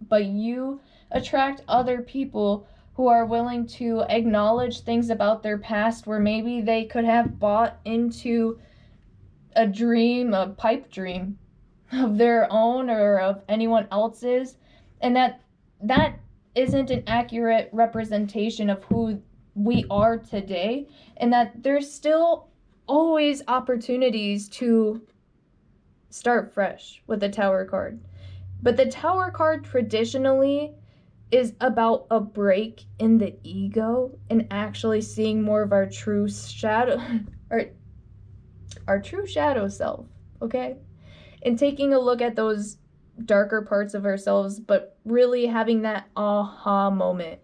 [SPEAKER 1] But you attract other people who are willing to acknowledge things about their past where maybe they could have bought into a dream, a pipe dream of their own or of anyone else's, and that isn't an accurate representation of who we are today, and that there's still always opportunities to start fresh with the Tower card. But the Tower card traditionally is about a break in the ego and actually seeing more of our true shadow, or our true shadow self, okay? And taking a look at those darker parts of ourselves, but really having that aha moment.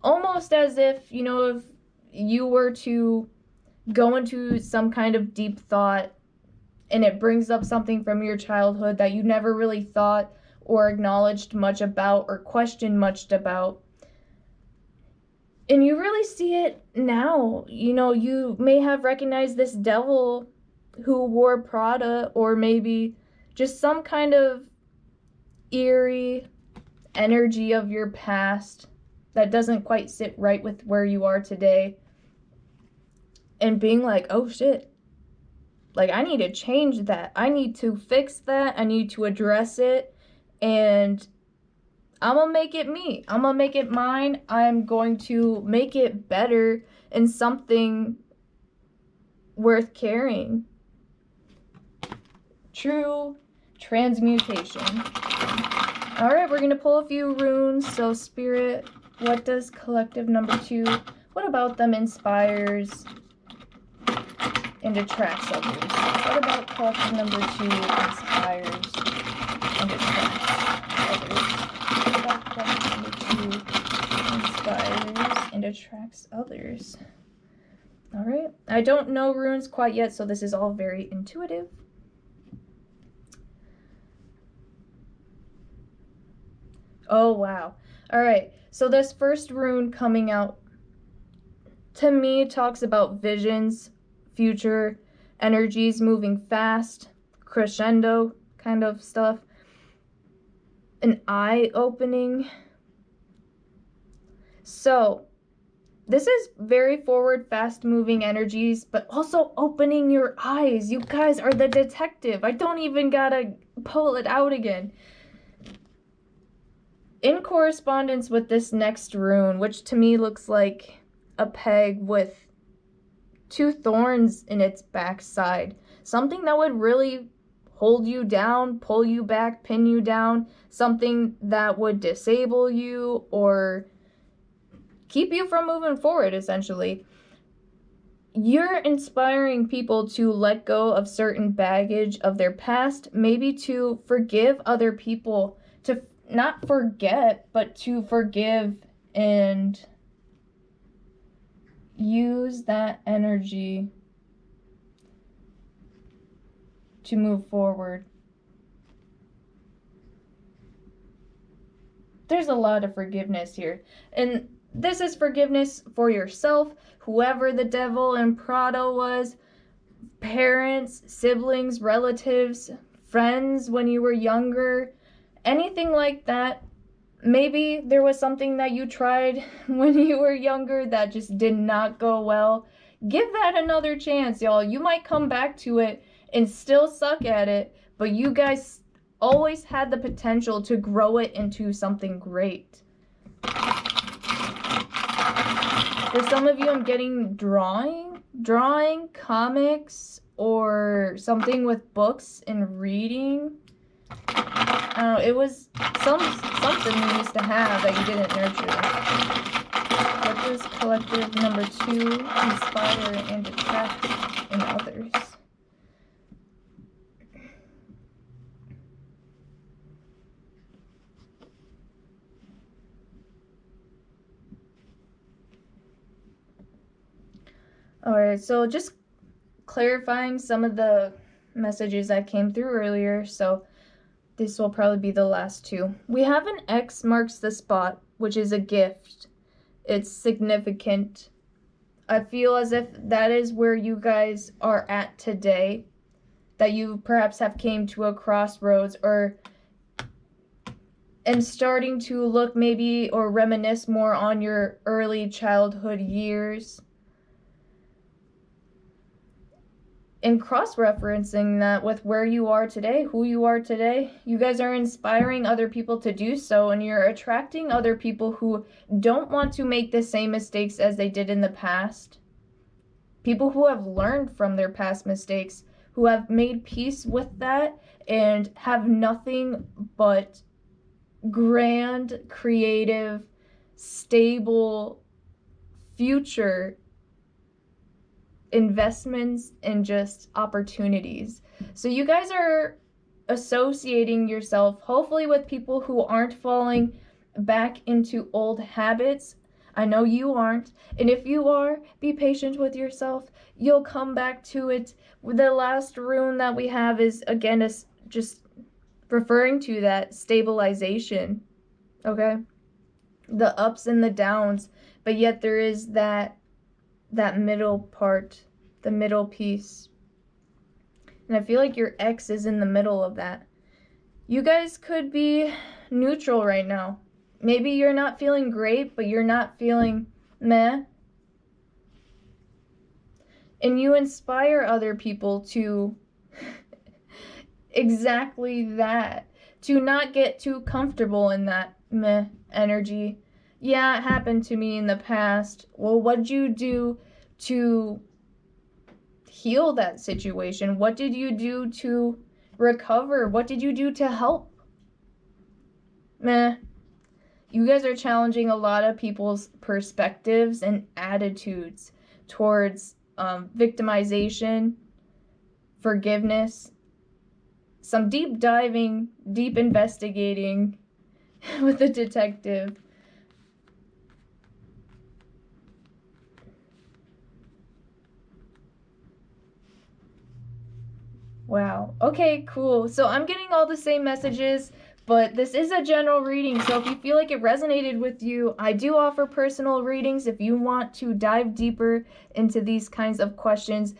[SPEAKER 1] Almost as if, you know, if you were to go into some kind of deep thought and it brings up something from your childhood that you never really thought or acknowledged much about or questioned much about, and you really see it now. You know, you may have recognized this devil who wore Prada, or maybe just some kind of eerie energy of your past that doesn't quite sit right with where you are today, and being like, oh shit, like, I need to change that. I need to fix that. I need to address it. And I'm going to make it me. I'm going to make it mine. I'm going to make it better and something worth carrying. True transmutation. All right, we're going to pull a few runes. So, Spirit, what does collective number 2, what about them inspires and attracts others? What about collective number 2 inspires and attracts others? What about collective number 2 inspires and attracts others? All right. I don't know runes quite yet, so this is all very intuitive. Oh, wow. All right. So this first rune coming out, to me, talks about visions, future energies, moving fast, crescendo kind of stuff, an eye opening. So this is very forward, fast moving energies, but also opening your eyes. You guys are the detective. I don't even gotta pull it out again. In correspondence with this next rune, which to me looks like a peg with 2 thorns in its backside, something that would really hold you down, pull you back, pin you down, something that would disable you or keep you from moving forward, essentially. You're inspiring people to let go of certain baggage of their past, maybe to forgive other people, to not forget, but to forgive and use that energy to move forward. There's a lot of forgiveness here. And this is forgiveness for yourself, whoever the devil in Prado was, parents, siblings, relatives, friends when you were younger, anything like that. Maybe there was something that you tried when you were younger that just did not go well. Give that another chance, y'all. You might come back to it and still suck at it, but you guys always had the potential to grow it into something great. For some of you, I'm getting drawing, comics, or something with books and reading. I don't know, it was something you used to have that you didn't nurture. What does collective number 2 inspire and attract in others? Alright, so just clarifying some of the messages that came through earlier, so this will probably be the last two. We have an X marks the spot, which is a gift. It's significant. I feel as if that is where you guys are at today, that you perhaps have came to a crossroads or and starting to look maybe or reminisce more on your early childhood years. And cross-referencing that with where you are today, who you are today, you guys are inspiring other people to do so, and you're attracting other people who don't want to make the same mistakes as they did in the past. People who have learned from their past mistakes, who have made peace with that, and have nothing but grand, creative, stable future investments and just opportunities. So you guys are associating yourself hopefully with people who aren't falling back into old habits. I know you aren't, and if you are, be patient with yourself. You'll come back to it. The last rune that we have is again is just referring to that stabilization, okay? The ups and the downs, but yet there is that middle part, the middle piece. And I feel like your ex is in the middle of that. You guys could be neutral right now. Maybe you're not feeling great, but you're not feeling meh. And you inspire other people to exactly that. To not get too comfortable in that meh energy. Yeah, it happened to me in the past. Well, what'd you do to heal that situation? What did you do to recover? What did you do to help? Meh. You guys are challenging a lot of people's perspectives and attitudes towards victimization, forgiveness, some deep diving, deep investigating with a detective. Wow. Okay, cool. So I'm getting all the same messages, but this is a general reading. So if you feel like it resonated with you, I do offer personal readings if you want to dive deeper into these kinds of questions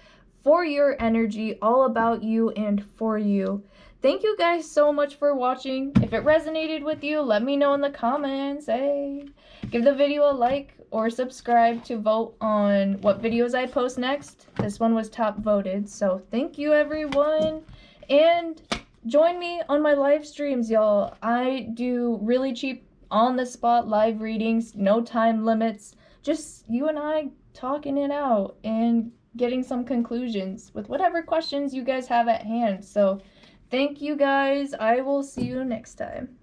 [SPEAKER 1] for your energy, all about you and for you. Thank you guys so much for watching. If it resonated with you, let me know in the comments. Hey, give the video a like or subscribe to vote on what videos I post next. This one was top voted, so thank you everyone. And join me on my live streams, y'all. I do really cheap on the spot live readings, no time limits, just you and I talking it out and getting some conclusions with whatever questions you guys have at hand. So Thank you guys. I will see you next time.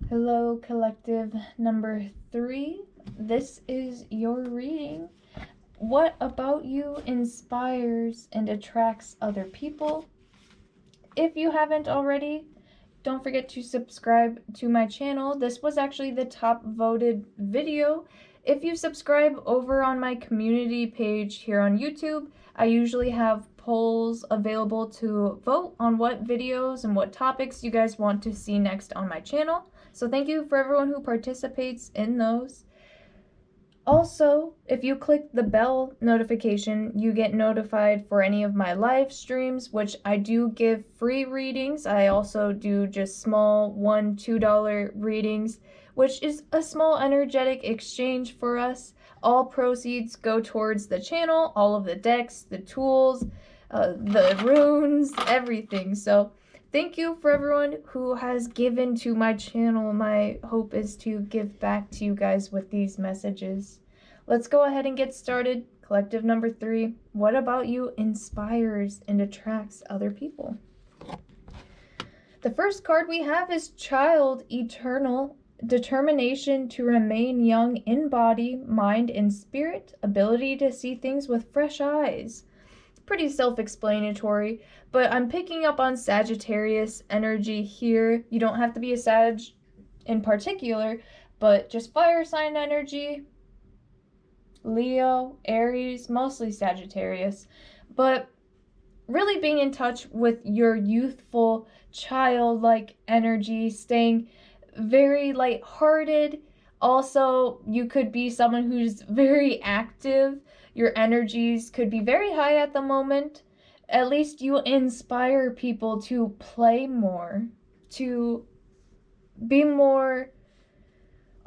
[SPEAKER 1] Hello, collective number 3. This is your reading. What about you inspires and attracts other people? If you haven't already, don't forget to subscribe to my channel. This was actually the top voted video. If you subscribe over on my community page here on YouTube, I usually have polls available to vote on what videos and what topics you guys want to see next on my channel. So thank you for everyone who participates in those. Also, if you click the bell notification, you get notified for any of my live streams, which I do give free readings. I also do just small $1, $2 readings, which is a small energetic exchange for us. All proceeds go towards the channel, all of the decks, the tools, the runes, everything. So thank you for everyone who has given to my channel. My hope is to give back to you guys with these messages. Let's go ahead and get started. Collective number 3. What about you inspires and attracts other people? The first card we have is Child Eternal. Determination to remain young in body, mind, and spirit. Ability to see things with fresh eyes. Pretty self-explanatory, but I'm picking up on Sagittarius energy here. You don't have to be a Sag in particular, but just fire sign energy. Leo, Aries, mostly Sagittarius, but really being in touch with your youthful, childlike energy, staying very lighthearted. Also, you could be someone who's very active. Your energies could be very high at the moment. At least you inspire people to play more, to be more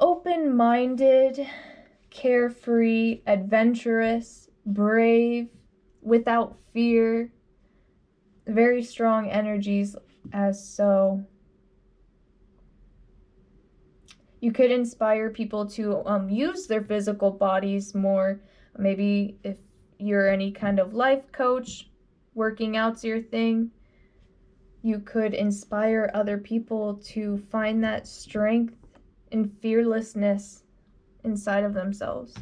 [SPEAKER 1] open-minded, carefree, adventurous, brave, without fear. Very strong energies as so. You could inspire people to use their physical bodies more. Maybe if you're any kind of life coach, working out's your thing, you could inspire other people to find that strength and fearlessness inside of themselves.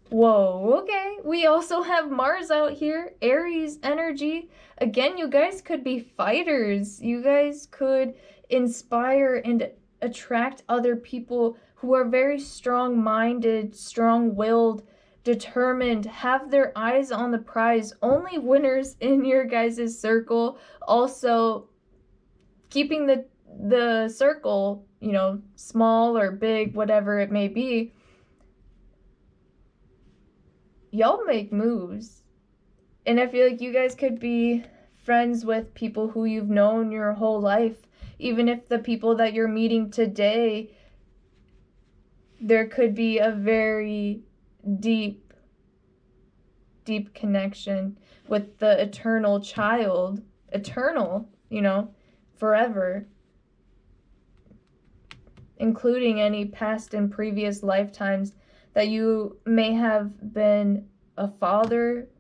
[SPEAKER 1] Whoa, okay. We also have Mars out here, Aries energy. Again, you guys could be fighters. You guys could inspire and attract other people who are very strong-minded, strong-willed, determined, have their eyes on the prize, only winners in your guys' circle. Also, keeping the circle, you know, small or big, whatever it may be. Y'all make moves. And I feel like you guys could be friends with people who you've known your whole life. Even if the people that you're meeting today, there could be a very deep connection with the eternal child. Eternal, you know, forever. Including any past and previous lifetimes that you may have been a father,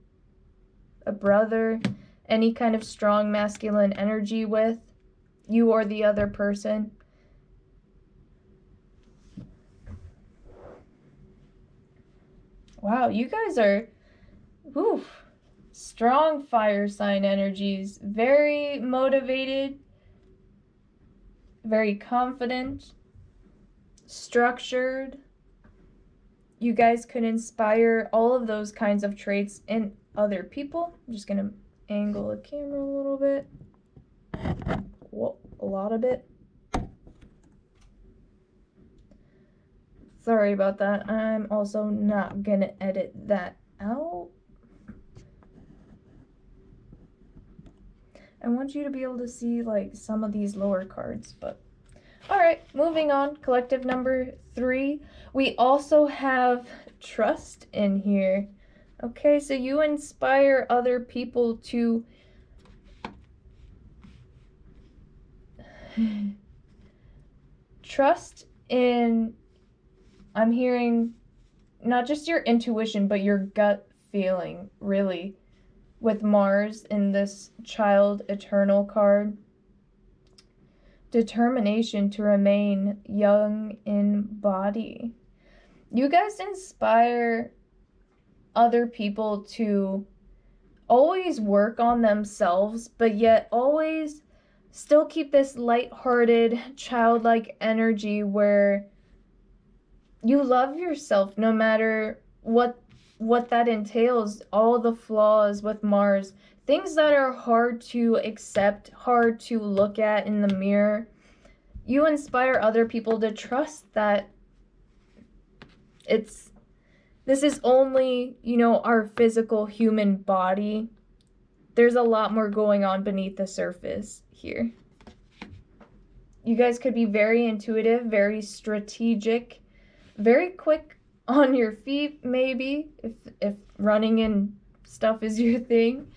[SPEAKER 1] a brother, any kind of strong masculine energy with, you or the other person. Wow, you guys are strong fire sign energies. Very motivated, very confident, structured. You guys could inspire all of those kinds of traits in other people. I'm just gonna angle the camera a little bit. Whoa, a lot of it. Sorry about that. I'm also not gonna edit that out. I want you to be able to see like some of these lower cards, but alright, moving on. Collective number 3. We also have trust in here. Okay, so you inspire other people to trust in, I'm hearing not just your intuition, but your gut feeling, really, with Mars in this Child Eternal card. Determination to remain young in body. You guys inspire other people to always work on themselves, but yet always still keep this lighthearted, childlike energy where you love yourself no matter what that entails, all the flaws with Mars, things that are hard to accept, hard to look at in the mirror. You inspire other people to trust that this is only, you know, our physical human body. There's a lot more going on beneath the surface here. You guys could be very intuitive, very strategic, very quick on your feet, maybe, if running and stuff is your thing.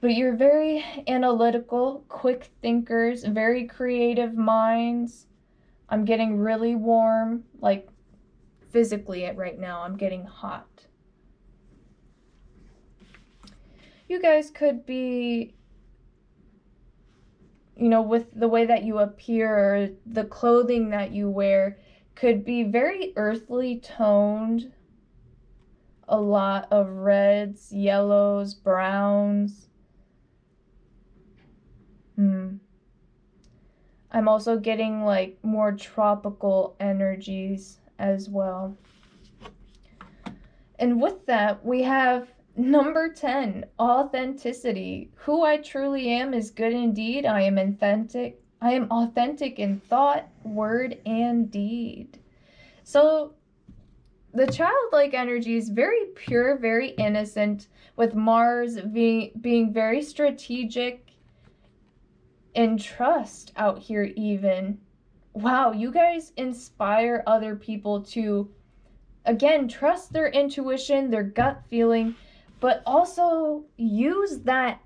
[SPEAKER 1] But you're very analytical, quick thinkers, very creative minds. I'm getting really warm, like physically right now, I'm getting hot. You guys could be, you know, with the way that you appear, or the clothing that you wear, could be very earthly toned. A lot of reds, yellows, browns. I'm also getting like more tropical energies as well. And with that, we have number 10, authenticity. Who I truly am is good indeed. I am authentic. I am authentic in thought, word, and deed. So the childlike energy is very pure, very innocent, with Mars being very strategic and trust out here even. Wow, you guys inspire other people to, again, trust their intuition, their gut feeling, but also use that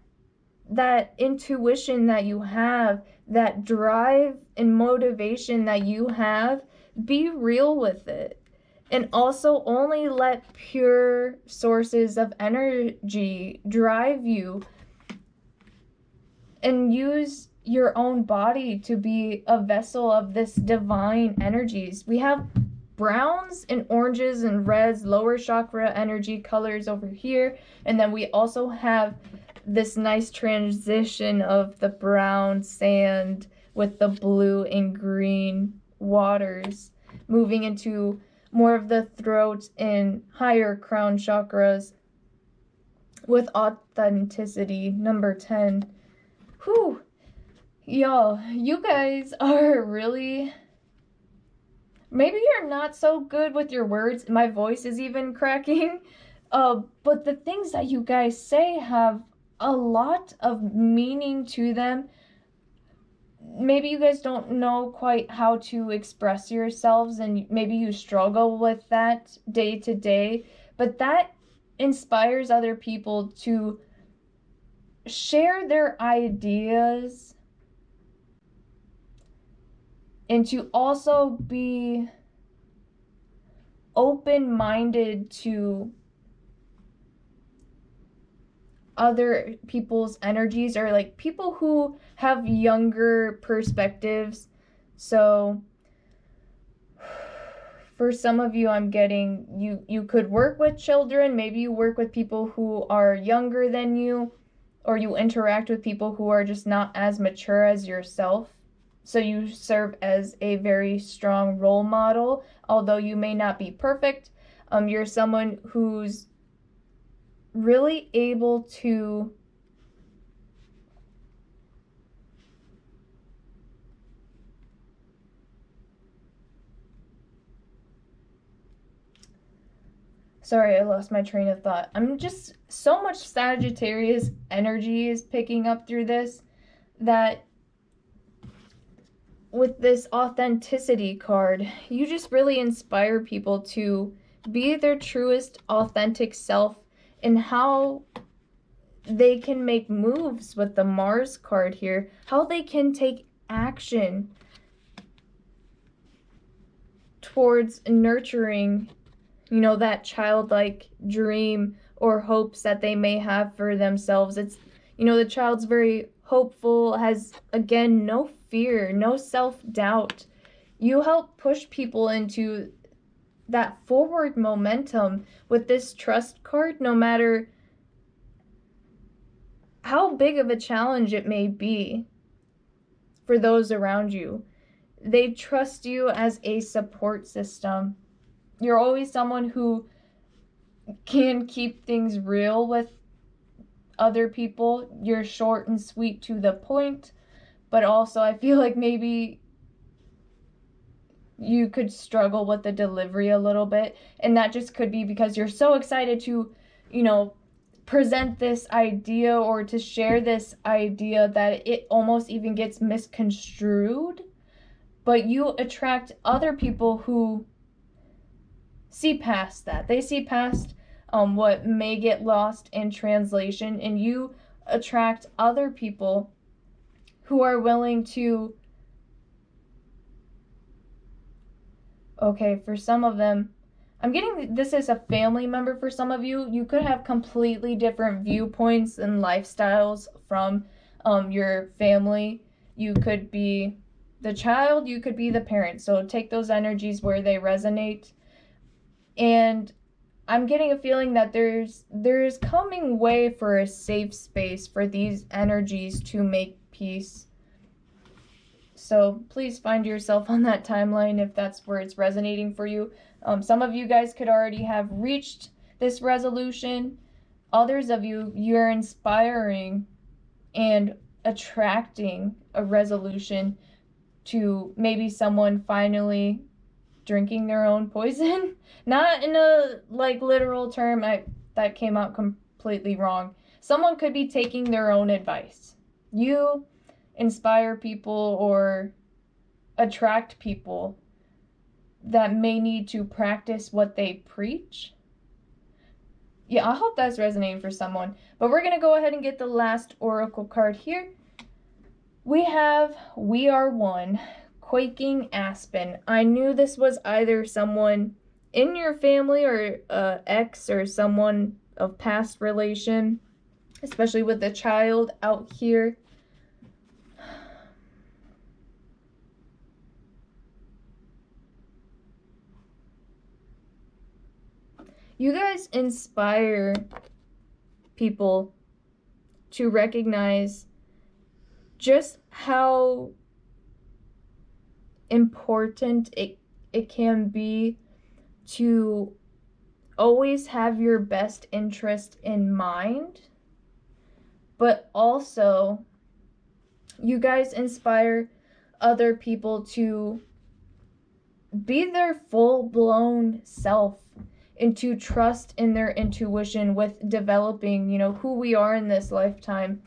[SPEAKER 1] intuition that you have, that drive and motivation that you have, be real with it. And also only let pure sources of energy drive you, and use your own body to be a vessel of this divine energies. We have browns and oranges and reds, lower chakra energy colors over here. And then we also have this nice transition of the brown sand with the blue and green waters, moving into more of the throat and higher crown chakras with authenticity, number 10. Whew. Y'all, you guys are really, maybe you're not so good with your words. My voice is even cracking. But the things that you guys say have a lot of meaning to them. Maybe you guys don't know quite how to express yourselves, and maybe you struggle with that day to day, but that inspires other people to share their ideas and to also be open-minded to other people's energies, or like people who have younger perspectives. So for some of you, I'm getting you could work with children, maybe you work with people who are younger than you, or you interact with people who are just not as mature as yourself. So you serve as a very strong role model. Although you may not be perfect, you're someone who's really able to sorry, I lost my train of thought. I'm just, so much Sagittarius energy is picking up through this, that with this authenticity card, you just really inspire people to be their truest, authentic self, and how they can make moves with the Mars card here, how they can take action towards nurturing, you know, that childlike dream or hopes that they may have for themselves. It's, you know, the child's very hopeful, has, again, no fear, no self-doubt. You help push people into that forward momentum with this trust card, no matter how big of a challenge it may be for those around you. They trust you as a support system. You're always someone who can keep things real with other people. You're short and sweet to the point, but also I feel like maybe you could struggle with the delivery a little bit, and that just could be because you're so excited to, you know, present this idea or to share this idea that it almost even gets misconstrued. But you attract other people who see past that. They see past what may get lost in translation, and you attract other people who are willing to, okay, for some of them, I'm getting this as a family member. For some of you, you could have completely different viewpoints and lifestyles from your family. You could be the child, you could be the parent. So take those energies where they resonate. And I'm getting a feeling that there's coming way for a safe space for these energies to make peace. So please find yourself on that timeline if that's where it's resonating for you. Some of you guys could already have reached this resolution. Others of you, you're inspiring and attracting a resolution to maybe someone finally drinking their own poison. Not in a like literal term, that came out completely wrong. Someone could be taking their own advice. You inspire people or attract people that may need to practice what they preach. Yeah, I hope that's resonating for someone. But we're going to go ahead and get the last oracle card here. We have We Are One, Quaking Aspen. I knew this was either someone in your family or ex or someone of past relation, especially with the child out here. You guys inspire people to recognize just how important it can be to always have your best interest in mind, but also you guys inspire other people to be their full-blown self and to trust in their intuition with developing, you know, who we are in this lifetime.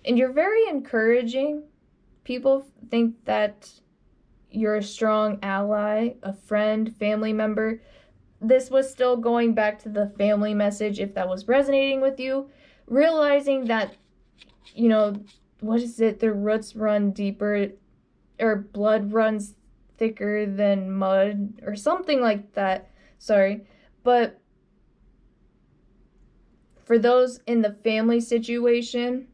[SPEAKER 1] And you're very encouraging. People think that you're a strong ally, a friend, family member. This was still going back to the family message, if that was resonating with you. Realizing that, you know, what is it? The roots run deeper, or blood runs thicker than mud, or something like that. Sorry. But for those in the family situation,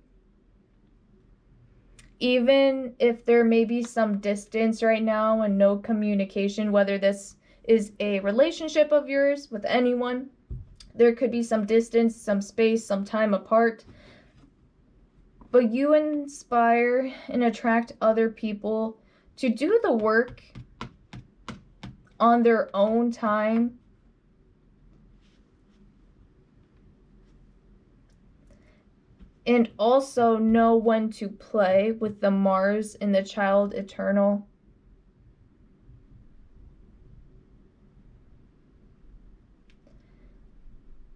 [SPEAKER 1] even if there may be some distance right now and no communication, whether this is a relationship of yours with anyone, there could be some distance, some space, some time apart. But you inspire and attract other people to do the work on their own time. And also know when to play with the Mars and the child eternal.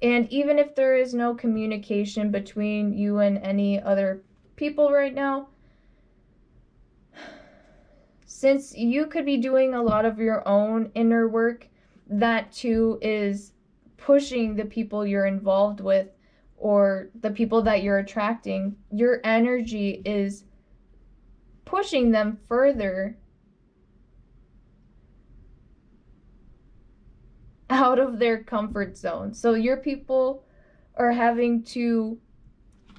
[SPEAKER 1] And even if there is no communication between you and any other people right now, since you could be doing a lot of your own inner work, that too is pushing the people you're involved with or the people that you're attracting. Your energy is pushing them further out of their comfort zone. So your people are having to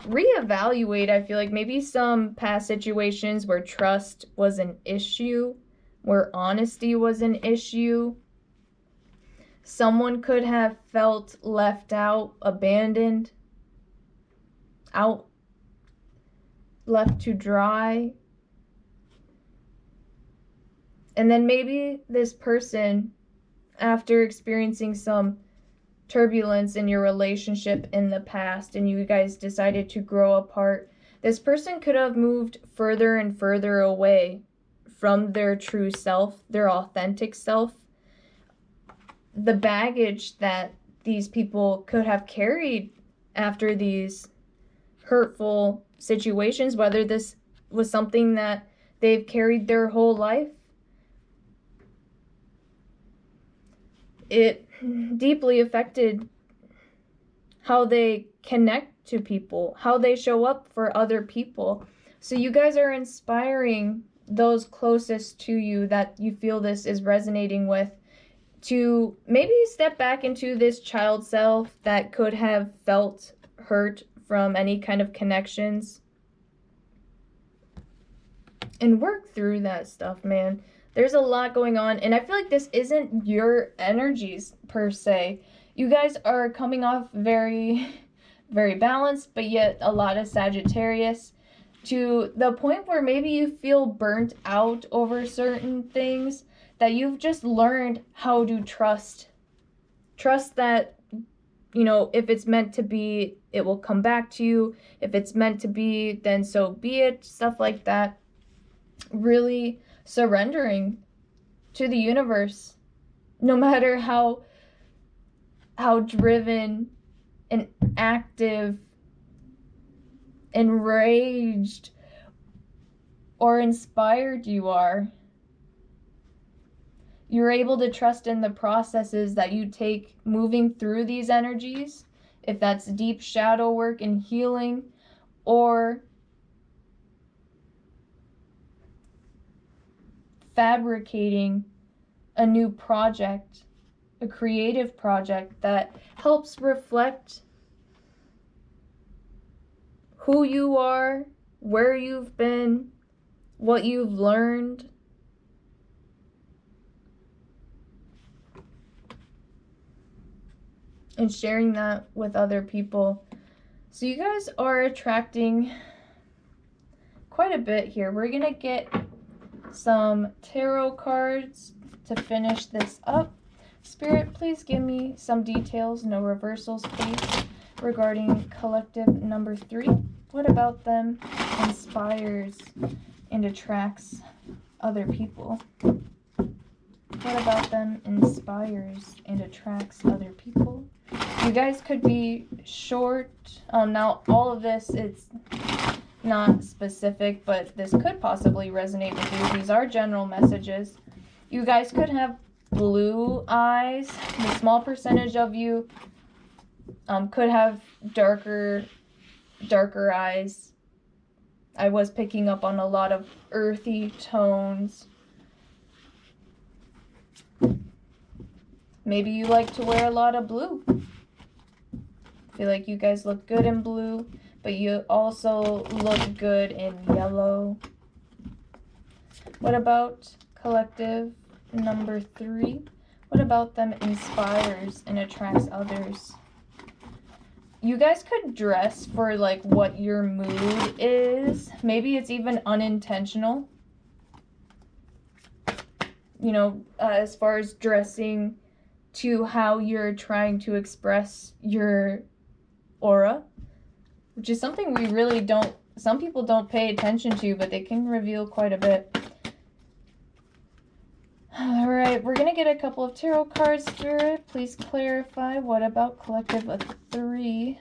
[SPEAKER 1] reevaluate, I feel like, maybe some past situations where trust was an issue, where honesty was an issue. Someone could have felt left out, abandoned, left to dry. And then maybe this person, after experiencing some turbulence in your relationship in the past and you guys decided to grow apart, this person could have moved further and further away from their true self, their authentic self. The baggage that these people could have carried after these hurtful situations, whether this was something that they've carried their whole life, it deeply affected how they connect to people, how they show up for other people. So you guys are inspiring those closest to you that you feel this is resonating with to maybe step back into this child self that could have felt hurt from any kind of connections and work through that stuff, man. There's a lot going on, and I feel like this isn't your energies per se. You guys are coming off very, very balanced, but yet a lot of Sagittarius, to the point where maybe you feel burnt out over certain things, that you've just learned how to trust. Trust that, you know, if it's meant to be, it will come back to you. If it's meant to be, then so be it. Stuff like that. Really surrendering to the universe, no matter how driven and active, enraged, or inspired you are. You're able to trust in the processes that you take moving through these energies, if that's deep shadow work and healing, or fabricating a new project, a creative project that helps reflect who you are, where you've been, what you've learned. And sharing that with other people. So you guys are attracting quite a bit here. We're gonna get some tarot cards to finish this up. Spirit, please give me some details, no reversals please, regarding collective number 3. What about them inspires and attracts other people? What about them inspires and attracts other people? You guys could be short. Now all of this, it's not specific, but this could possibly resonate with you. These are general messages. You guys could have blue eyes. The small percentage of you could have darker eyes. I was picking up on a lot of earthy tones. Maybe you like to wear a lot of blue. I feel like you guys look good in blue, but you also look good in yellow. What about collective number 3? What about them inspires and attracts others? You guys could dress for like what your mood is. Maybe it's even unintentional. You know, as far as dressing to how you're trying to express your aura, which is something we really don't, some people don't pay attention to, but they can reveal quite a bit. All right, we're going to get a couple of tarot cards, Spirit. Please clarify, what about collective of 3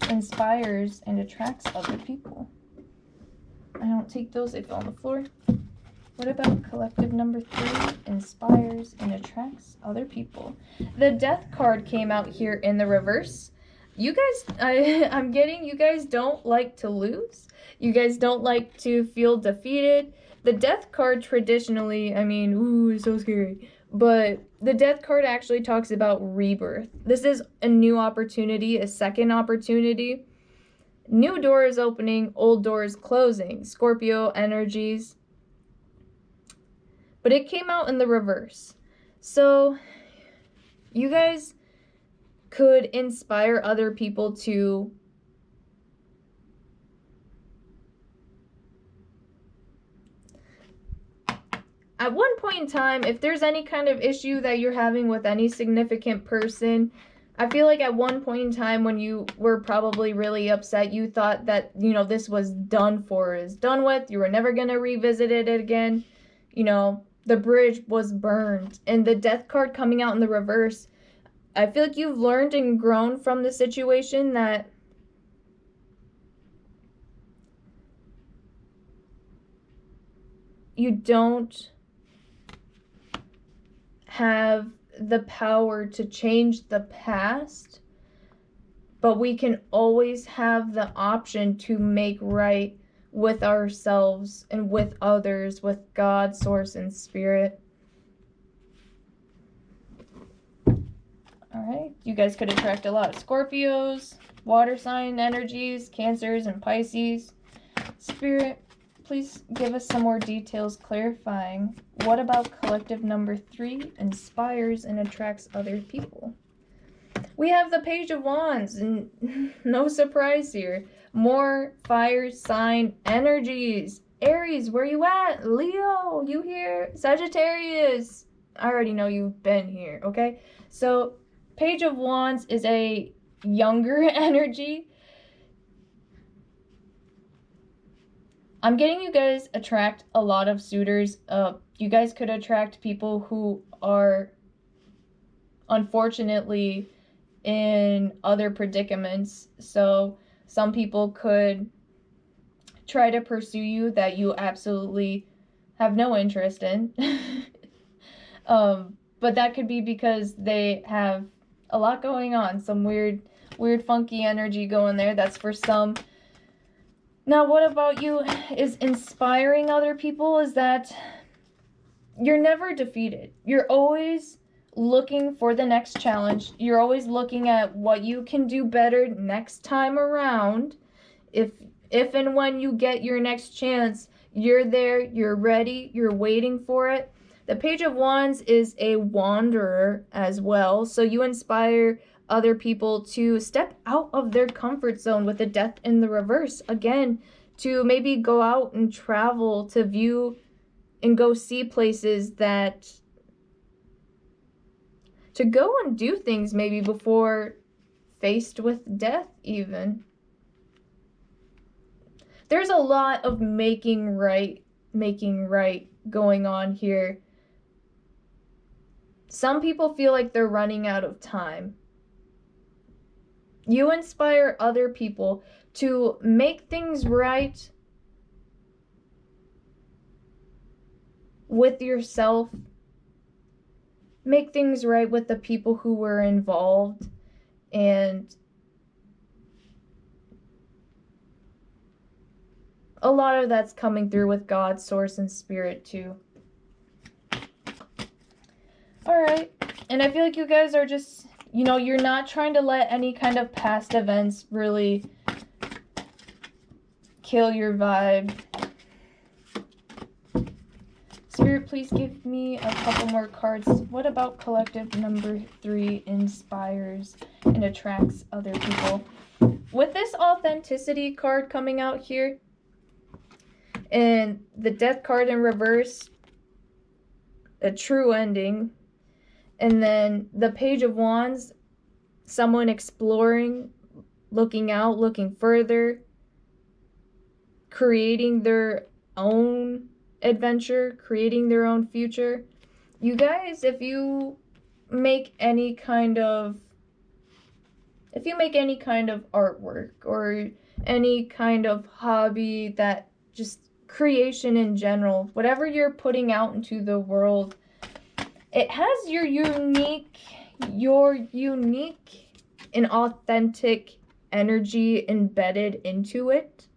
[SPEAKER 1] inspires and attracts other people? I don't take those, they fall on the floor. What about collective number 3 inspires and attracts other people? The Death card came out here in the reverse. You guys, I'm getting, you guys don't like to lose. You guys don't like to feel defeated. The Death card traditionally, I mean, ooh, it's so scary. But the death card actually talks about rebirth. This is a new opportunity, a second opportunity. New doors opening, old doors closing. Scorpio energies. But it came out in the reverse. So you guys could inspire other people to at one point in time, if there's any kind of issue that you're having with any significant person, I feel like at one point in time when you were probably really upset, you thought that, you know, this was done for, is done with, you were never going to revisit it again. You know, the bridge was burned. And the death card coming out in the reverse, I feel like you've learned and grown from the situation, that you don't have the power to change the past, but we can always have the option to make right with ourselves and with others, with God, source, and spirit. All right, you guys could attract a lot of Scorpios, water sign energies, Cancers, and Pisces. Spirit, please give us some more details clarifying what about collective number 3 inspires and attracts other people. We have the Page of Wands, and no surprise here. More fire sign energies. Aries, where you at? Leo, you here? Sagittarius, I already know you've been here, okay? So Page of Wands is a younger energy. I'm getting you guys attract a lot of suitors. You guys could attract people who are unfortunately in other predicaments. So some people could try to pursue you that you absolutely have no interest in. But that could be because they have a lot going on, some weird funky energy going there. That's for some. Now, what about you is inspiring other people is that you're never defeated. You're always looking for the next challenge. You're always looking at what you can do better next time around. If and when you get your next chance, you're there, you're ready, you're waiting for it. The Page of Wands is a wanderer as well, so you inspire other people to step out of their comfort zone with the Death in the reverse. Again, to maybe go out and travel, to view and go see places, that to go and do things maybe before faced with death even. There's a lot of making right going on here. Some people feel like they're running out of time. You inspire other people to make things right with yourself, make things right with the people who were involved, and a lot of that's coming through with God, source, and spirit too. Alright, and I feel like you guys are just, you know, you're not trying to let any kind of past events really kill your vibe. Spirit, please give me a couple more cards. What about collective number 3 inspires and attracts other people? With this authenticity card coming out here, and the death card in reverse, a true ending. And then the Page of Wands, someone exploring, looking out, looking further, creating their own adventure, creating their own future. You guys, if you make any kind of artwork or any kind of hobby, that just creation in general, whatever you're putting out into the world, it has your unique and authentic energy embedded into it.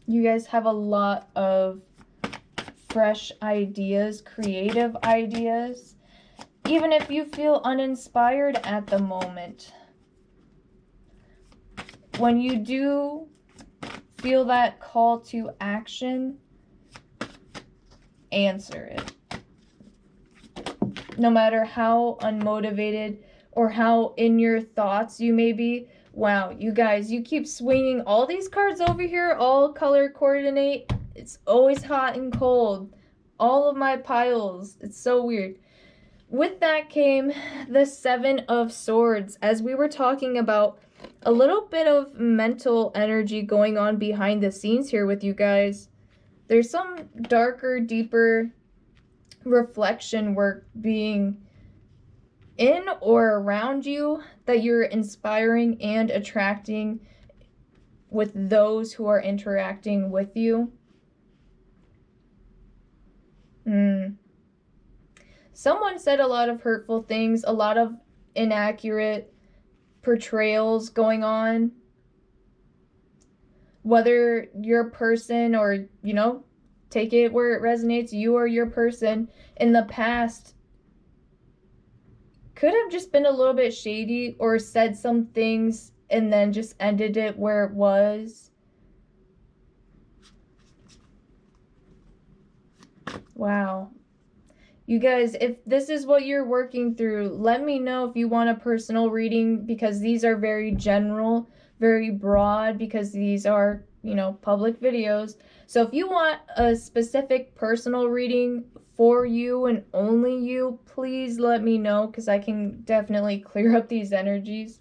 [SPEAKER 1] You guys have a lot of fresh ideas, creative ideas, even if you feel uninspired at the moment. When you do feel that call to action, answer it. No matter how unmotivated or how in your thoughts you may be. Wow, you guys, you keep swinging all these cards over here, all color coordinate. It's always hot and cold. All of my piles. It's so weird. With that came the Seven of Swords. As we were talking about, a little bit of mental energy going on behind the scenes here with you guys. There's some darker, deeper reflection work being in or around you that you're inspiring and attracting with those who are interacting with you. Someone said a lot of hurtful things, a lot of inaccurate portrayals going on. Whether your person or, you know, take it where it resonates, you or your person in the past could have just been a little bit shady or said some things and then just ended it where it was. Wow. You guys, if this is what you're working through, let me know if you want a personal reading, because these are very general, very broad, because these are, you know, public videos. So if you want a specific personal reading for you and only you, please let me know, because I can definitely clear up these energies.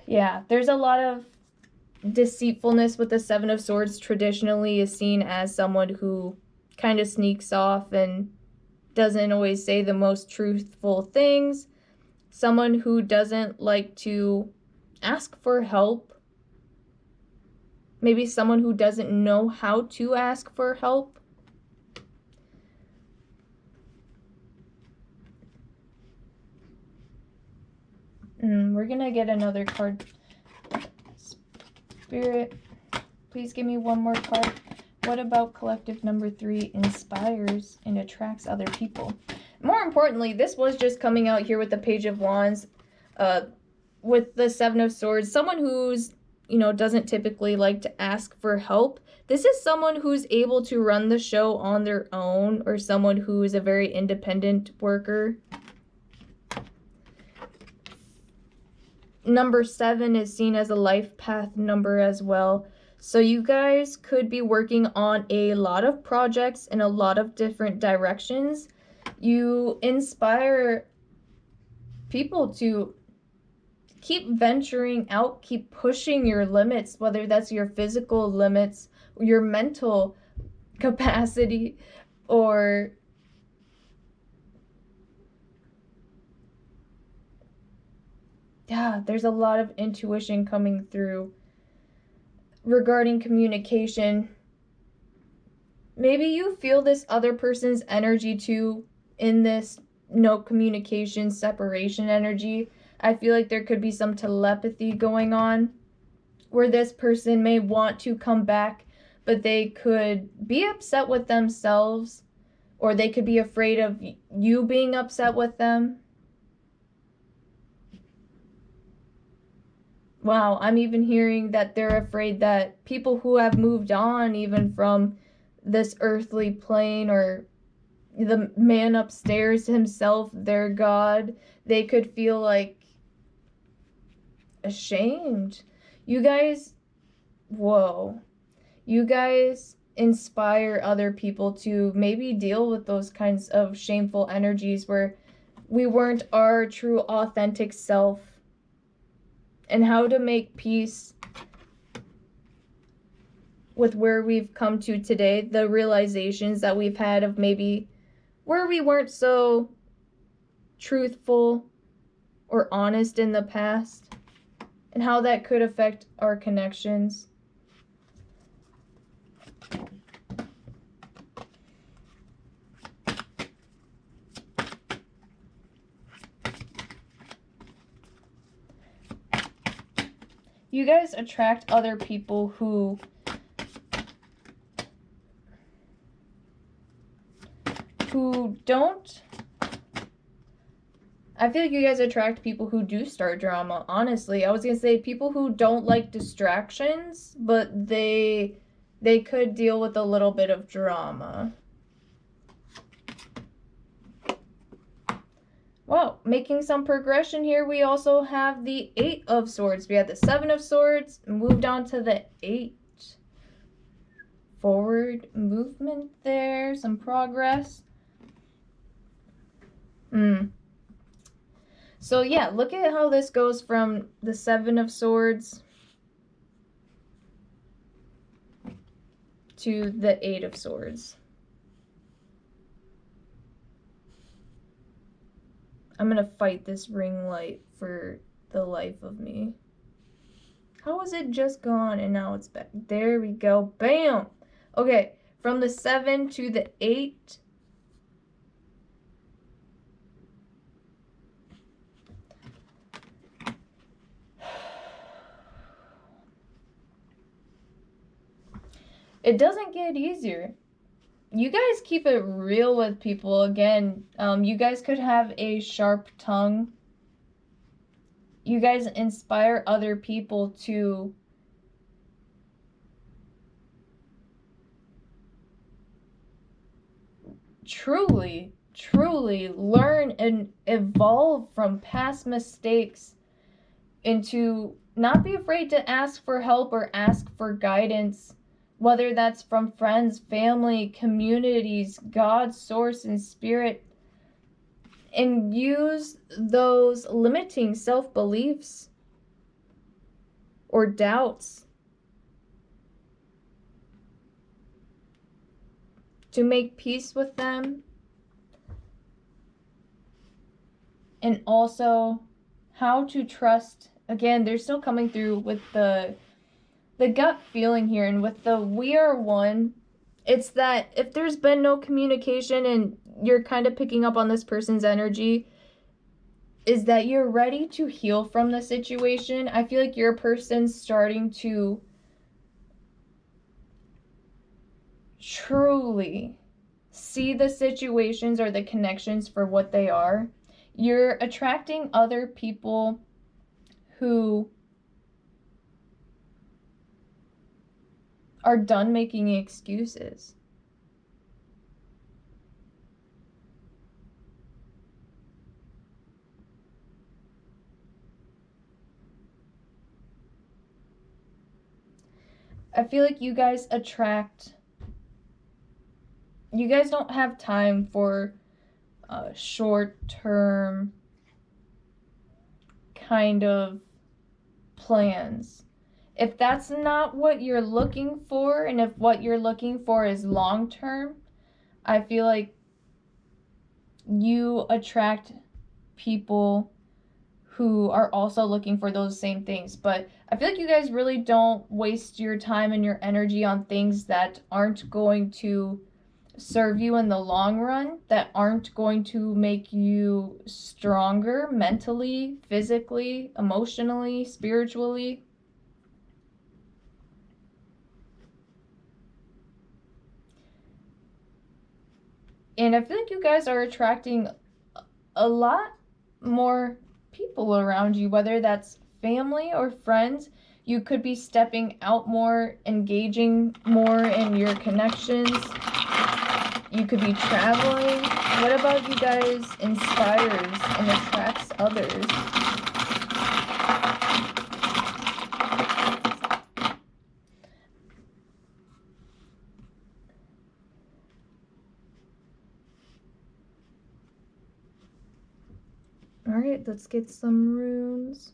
[SPEAKER 1] Yeah, there's a lot of deceitfulness with the Seven of Swords. Traditionally is seen as someone who kind of sneaks off and doesn't always say the most truthful things. Someone who doesn't like to ask for help. Maybe someone who doesn't know how to ask for help. We're gonna get another card. Spirit, please give me one more card. What about collective number 3 inspires and attracts other people? More importantly, this was just coming out here with the Page of Wands, with the Seven of Swords. Someone who's, you know, doesn't typically like to ask for help. This is someone who's able to run the show on their own, or someone who is a very independent worker. Number 7 is seen as a life path number as well. So you guys could be working on a lot of projects in a lot of different directions. You inspire people to keep venturing out, keep pushing your limits, whether that's your physical limits, your mental capacity, or yeah, there's a lot of intuition coming through regarding communication. Maybe you feel this other person's energy too in this no communication, separation energy. I feel like there could be some telepathy going on where this person may want to come back, but they could be upset with themselves, or they could be afraid of you being upset with them. Wow, I'm even hearing that they're afraid that people who have moved on even from this earthly plane, or the man upstairs himself, their God, they could feel like ashamed. You guys, whoa. You guys inspire other people to maybe deal with those kinds of shameful energies where we weren't our true authentic self, and how to make peace with where we've come to today, the realizations that we've had of maybe where we weren't so truthful or honest in the past, and how that could affect our connections. You guys attract other people who don't... I feel like you guys attract people who do start drama, honestly. I was going to say people who don't like distractions, but they could deal with a little bit of drama. Wow, making some progression here. We also have the 8 of Swords. We had the 7 of Swords, moved on to the 8. Forward movement there, some progress. So yeah, look at how this goes from the 7 of Swords to the 8 of Swords. I'm gonna fight this ring light for the life of me. How was it just gone and now it's back? There we go. Bam! Okay, from the 7 to the 8. It doesn't get easier. You guys keep it real with people. Again, you guys could have a sharp tongue. You guys inspire other people to truly learn and evolve from past mistakes, into not be afraid to ask for help or ask for guidance, whether that's from friends, family, communities, God, source, and spirit, and use those limiting self-beliefs or doubts to make peace with them. And also how to trust. Again, they're still coming through with the gut feeling here, and with the we are one. It's that if there's been no communication and you're kind of picking up on this person's energy, is that you're ready to heal from the situation. I feel like your person's starting to truly see the situations or the connections for what they are. You're attracting other people who are done making excuses. I feel like you guys don't have time for short-term kind of plans. If that's not what you're looking for, and if what you're looking for is long-term, I feel like you attract people who are also looking for those same things. But I feel like you guys really don't waste your time and your energy on things that aren't going to serve you in the long run, that aren't going to make you stronger mentally, physically, emotionally, spiritually. And I feel like you guys are attracting a lot more people around you, whether that's family or friends. You could be stepping out more, engaging more in your connections. You could be traveling. What about you guys inspires and attracts others? All right, let's get some runes.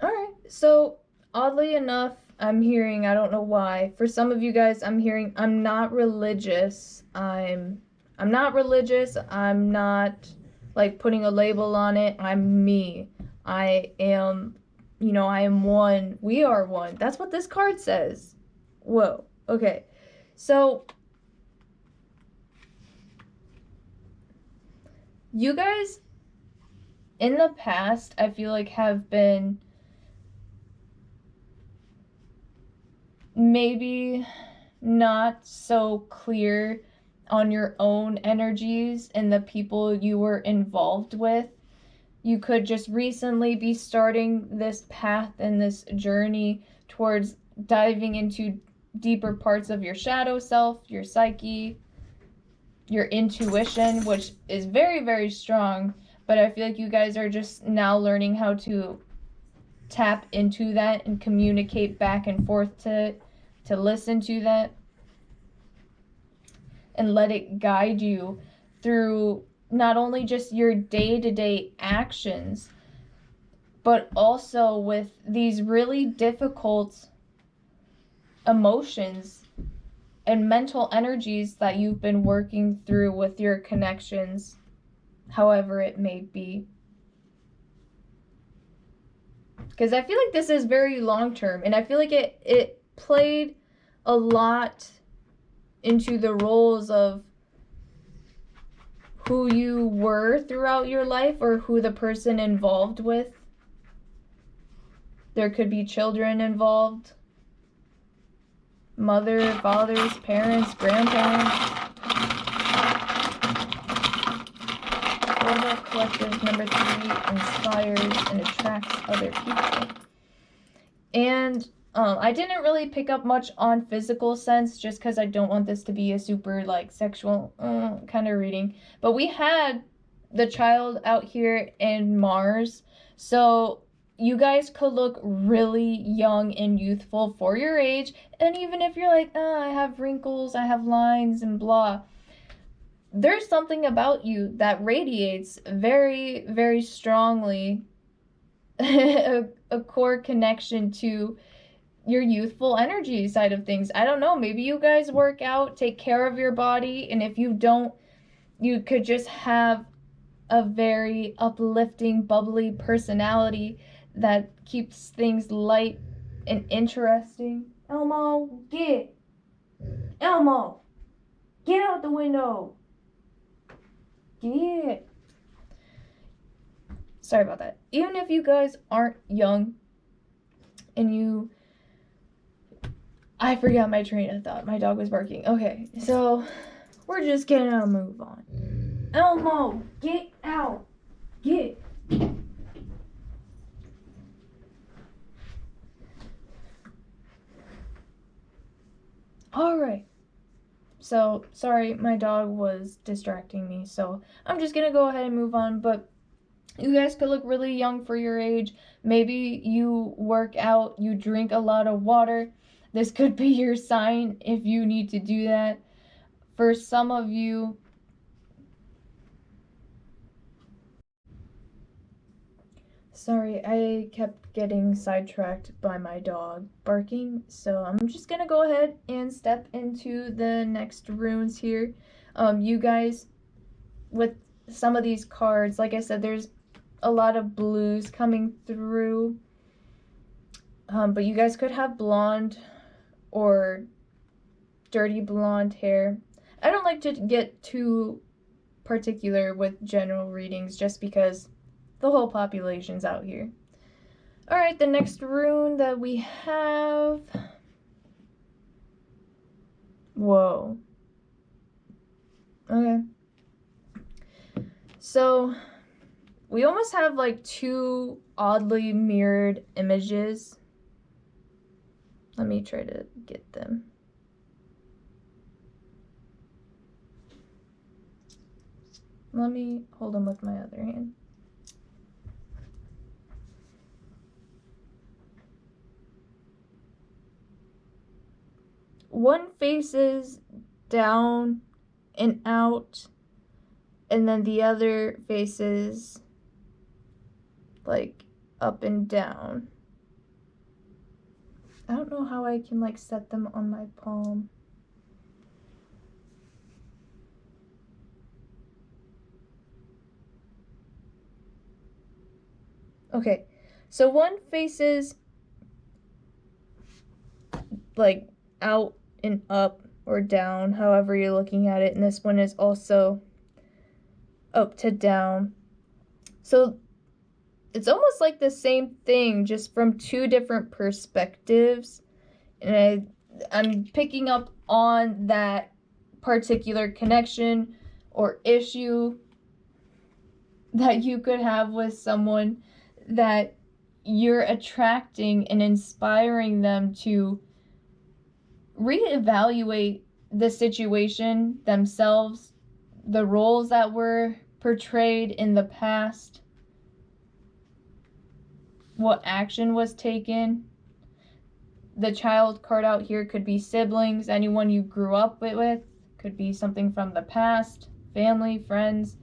[SPEAKER 1] All right, so oddly enough, I'm hearing, I don't know why, for some of you guys, I'm hearing, I'm not religious. I'm not religious. I'm not like putting a label on it. I'm me. I am, I am one. We are one. That's what this card says. Whoa. Okay. So you guys in the past, I feel like have been maybe not so clear on your own energies and the people you were involved with. You could just recently be starting this path and this journey towards diving into deeper parts of your shadow self, your psyche, your intuition, which is very, very strong. But I feel like you guys are just now learning how to tap into that and communicate back and forth to listen to that and let it guide you through not only just your day-to-day actions, but also with these really difficult emotions and mental energies that you've been working through with your connections, however it may be. Because I feel like this is very long-term, and I feel like it played a lot into the roles of who you were throughout your life or who the person involved with. There could be children involved, mother, fathers, parents, grandparents. What about collective number 3? Inspires and attracts other people. And I didn't really pick up much on physical sense just because I don't want this to be a super like sexual kind of reading. But we had the child out here in Mars, so you guys could look really young and youthful for your age. And even if you're like, I have wrinkles, I have lines and blah, there's something about you that radiates very, very strongly a core connection to your youthful energy side of things. I don't know, maybe you guys work out, take care of your body, and if you don't, you could just have a very uplifting, bubbly personality that keeps things light and interesting. Elmo, get out the window. Get. Sorry about that. Even if you guys aren't young and I forgot my train of thought. My dog was barking. Okay, so we're just gonna move on. Elmo, get out. Get. Alright. So, sorry, my dog was distracting me, so I'm just gonna go ahead and move on, but you guys could look really young for your age. Maybe you work out, you drink a lot of water. This could be your sign if you need to do that. For some of you, sorry, I kept getting sidetracked by my dog barking, so I'm just gonna go ahead and step into the next runes here. You guys, with some of these cards, like I said, there's a lot of blues coming through, but you guys could have blonde or dirty blonde hair. I don't like to get too particular with general readings just because the whole population's out here. Alright, the next rune that we have... Whoa. Okay. So, we almost have like two oddly mirrored images. Let me try to get them. Let me hold them with my other hand. One faces down and out, and then the other faces like up and down. I don't know how I can like set them on my palm. Okay, so one faces like out and up or down, however you're looking at it, and this one is also up to down. So it's almost like the same thing, just from two different perspectives. And I'm picking up on that particular connection or issue that you could have with someone, that you're attracting and inspiring them to reevaluate the situation themselves, the roles that were portrayed in the past, what action was taken. The child card out here could be siblings, anyone you grew up with, could be something from the past, family, friends,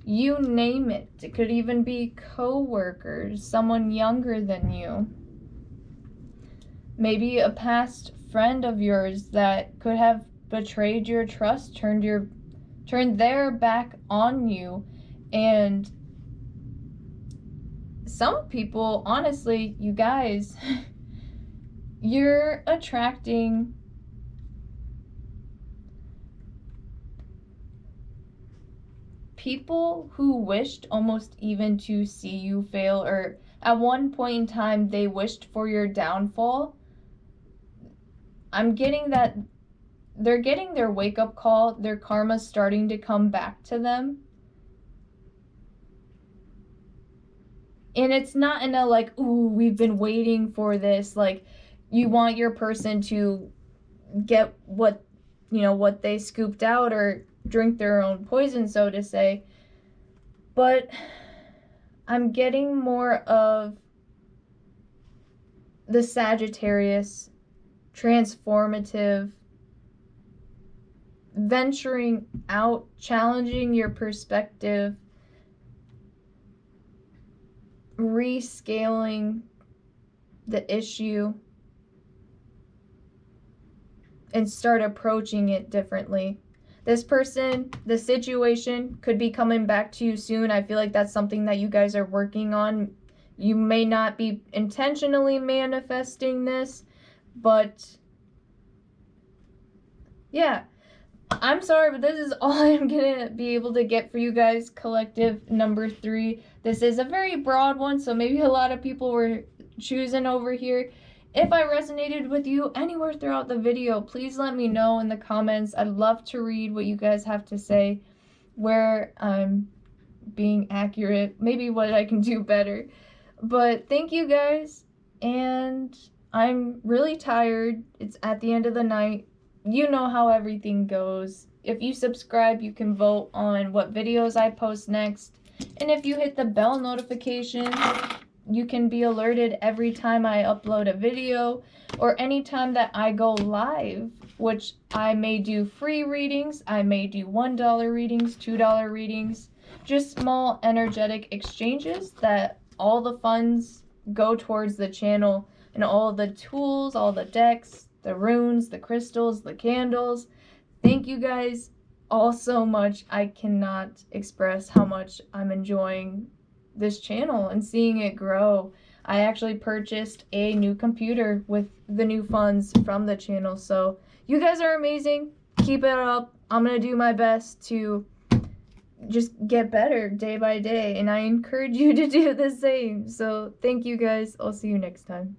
[SPEAKER 1] you name it. It could even be co-workers, someone younger than you. Maybe a past friend of yours that could have betrayed your trust, turned their back on you. And some people, honestly, you guys, you're attracting people who wished almost even to see you fail, or at one point in time they wished for your downfall. I'm getting that they're getting their wake-up call, their karma's starting to come back to them. And it's not in a like, ooh, we've been waiting for this, like you want your person to get what, you know, what they scooped out, or drink their own poison, so to say. But I'm getting more of the Sagittarius, transformative, venturing out, challenging your perspective, rescaling the issue, and start approaching it differently. This person, the situation could be coming back to you soon. I feel like that's something that you guys are working on. You may not be intentionally manifesting this, but yeah. I'm sorry, but this is all I'm gonna be able to get for you guys, collective number 3. This is a very broad one, so maybe a lot of people were choosing over here. If I resonated with you anywhere throughout the video, please let me know in the comments. I'd love to read what you guys have to say, where I'm being accurate, maybe what I can do better. But thank you guys, and I'm really tired. It's at the end of the night. You know how everything goes. If you subscribe, you can vote on what videos I post next. And if you hit the bell notification, you can be alerted every time I upload a video, or anytime that I go live, which I may do free readings, I may do $1 readings, $2 readings, just small energetic exchanges that all the funds go towards the channel, and all the tools, all the decks, the runes, the crystals, the candles. Thank you guys all so much. I cannot express how much I'm enjoying this channel and seeing it grow. I actually purchased a new computer with the new funds from the channel. So you guys are amazing. Keep it up. I'm gonna do my best to just get better day by day, and I encourage you to do the same. So thank you guys. I'll see you next time.